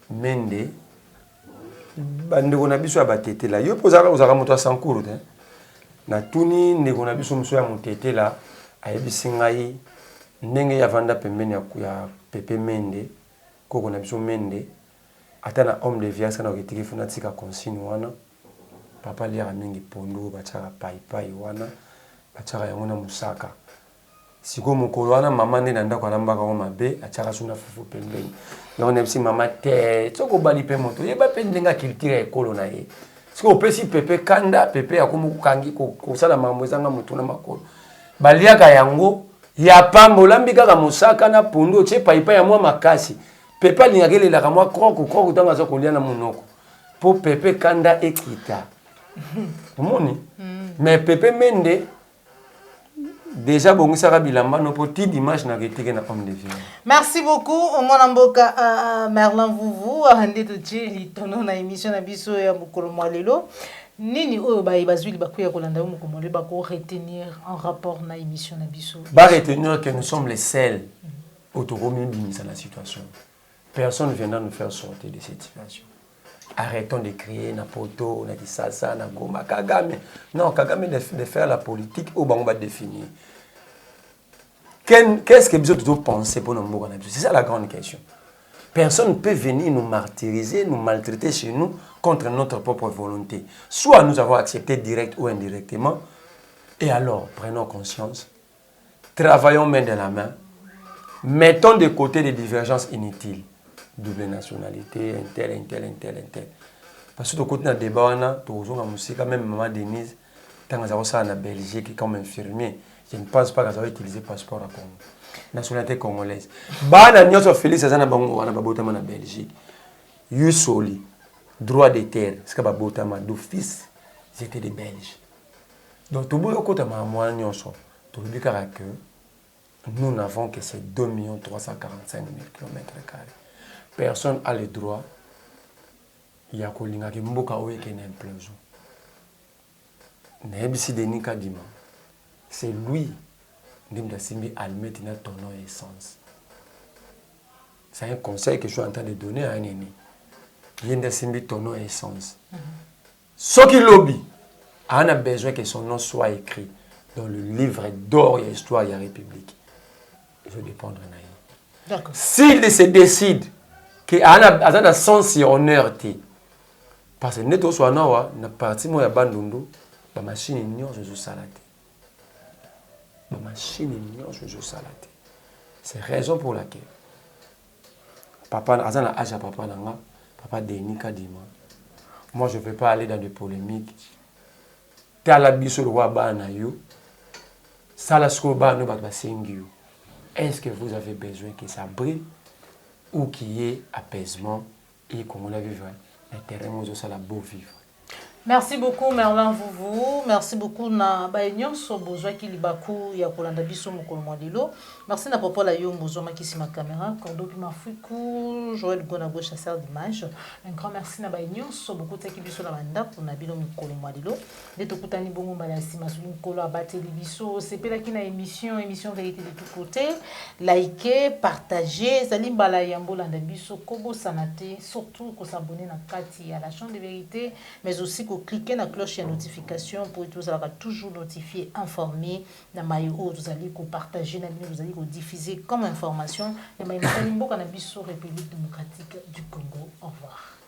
Mende bandeko na biso ya batete la yo pozaka ozaka moto sankuru te. Na tuni ndeko na biso mso ya motete la ayebisi ngai ndenge ya vanda pembeni ya Pepe Mende koko na biso Mende ata na homme de vias kana okitiki funa tika consigne wana papa liaka mingi pondo bachaka pai wana bachaka yango na musaka siko mokolo wana mama nde na ndako alambaka ngo mabe achaka suna fufu pembeni yango nebisi mama te tsoko bali pe moto yeba pe ndenga culture ekolo na ye siko opesi Pepe kanda Pepe akomukangi kosala mambo ezanga moto na makolo baliaka yango ya pambo lambi kaka musaka na pondo tche pai ya mwa makasi Pepe alingakelelaka mwa kroko tanga za kolia na monoko po Pepe kanda ekita. Omoni mais Pepe Mende déjà bongisaka bilamba no poti dimanche na ketike na homme de vie. Merci beaucoup mon amboka Merlin Vuvu ande tujeli tono na émission na biso ya mukolo mwalelo nini oyo bazwili bakuya kolanda mukolo mwalelo bako retenir en rapport na émission na biso ba retenir que nous sommes les seuls autoromi bimisa la situation. Personne ne viendra nous faire sortir de cette situation. Arrêtons de crier na poto, na kisasa, na goma, Kagame. Non, Kagame de faire la politique au banc va définir. Qu'est-ce que nous devons penser pour nous? C'est ça la grande question. Personne ne peut venir nous martyriser, nous maltraiter chez nous contre notre propre volonté. Soit nous avons accepté direct ou indirectement, et alors prenons conscience, travaillons main dans la main, mettons de côté les divergences inutiles. Double nationalité, un tel. Parce que tu côté dans le débat, tu as musique, même maman Denise, quand elle a en Belgique comme infirmier, je ne pense pas qu'elle a utilisé le passeport à Congo. Nationalité congolaise. Bana nyoso Félix azana bango wana babotama na Belgique. Yusoli droit de terre, ce que babotama d'office, c'était des Belges. Donc tout le monde côté ma moi nyoso, tu dis que nous n'avons que ces 2 345 000 km². Personne n'a le droit il y a kolinga ki mboka oyo qui est implosion. Nebisi Denis Kadima. C'est lui qui a simbi almet na tono essence. C'est un conseil que je suis en train de donner à un aîné. Il a simbi tono essence. Ce qui lobby, on a besoin que son nom soit écrit dans le livre d'or et histoire de la République. Il faut dépendre de lui. D'accord. S'il se décide que on a sens et honneur, parce que nous sommes na parti mo ya bandundu, ba machine nyonso zo salate. Ba machine nyonso zo salate. C'est raison pour laquelle papa azana âge à papa nanga, papa Denis Kadima. Moi je ne vais pas aller dans des polémiques. Tala biso le roi ba na yo. Sala sko ba no ba basengi yo. Est-ce que vous avez besoin que ça brille ou qu'il y ait apaisement et qu'on la vive? L'intérêt, moi, ça la beau vivre. Merci beaucoup Merlin Vouvou, merci beaucoup na baignon so bozwa ki libaku ya kolanda biso mokolo modelo. Merci na papa la yo mbozoma ki sima caméra, Cordopi Mafuku, Joël Gonago chasseur d'image. Un grand merci na baignon so beaucoup teki biso na banda pour na bilo mokolo modelo. Neto kutani bongo mbala sima so mokolo abateli biso, sepela ki na émission vérité de tous côtés. Likez, partagez, zali mbala yambo landa biso kobo sanate, surtout ko s'abonner na kati à la chaîne de vérité, mais aussi cliquez sur la cloche de notification pour que vous allez toujours notifié, informé, vous allez partager, vous allez diffuser comme information. Et République démocratique du Congo. Au revoir.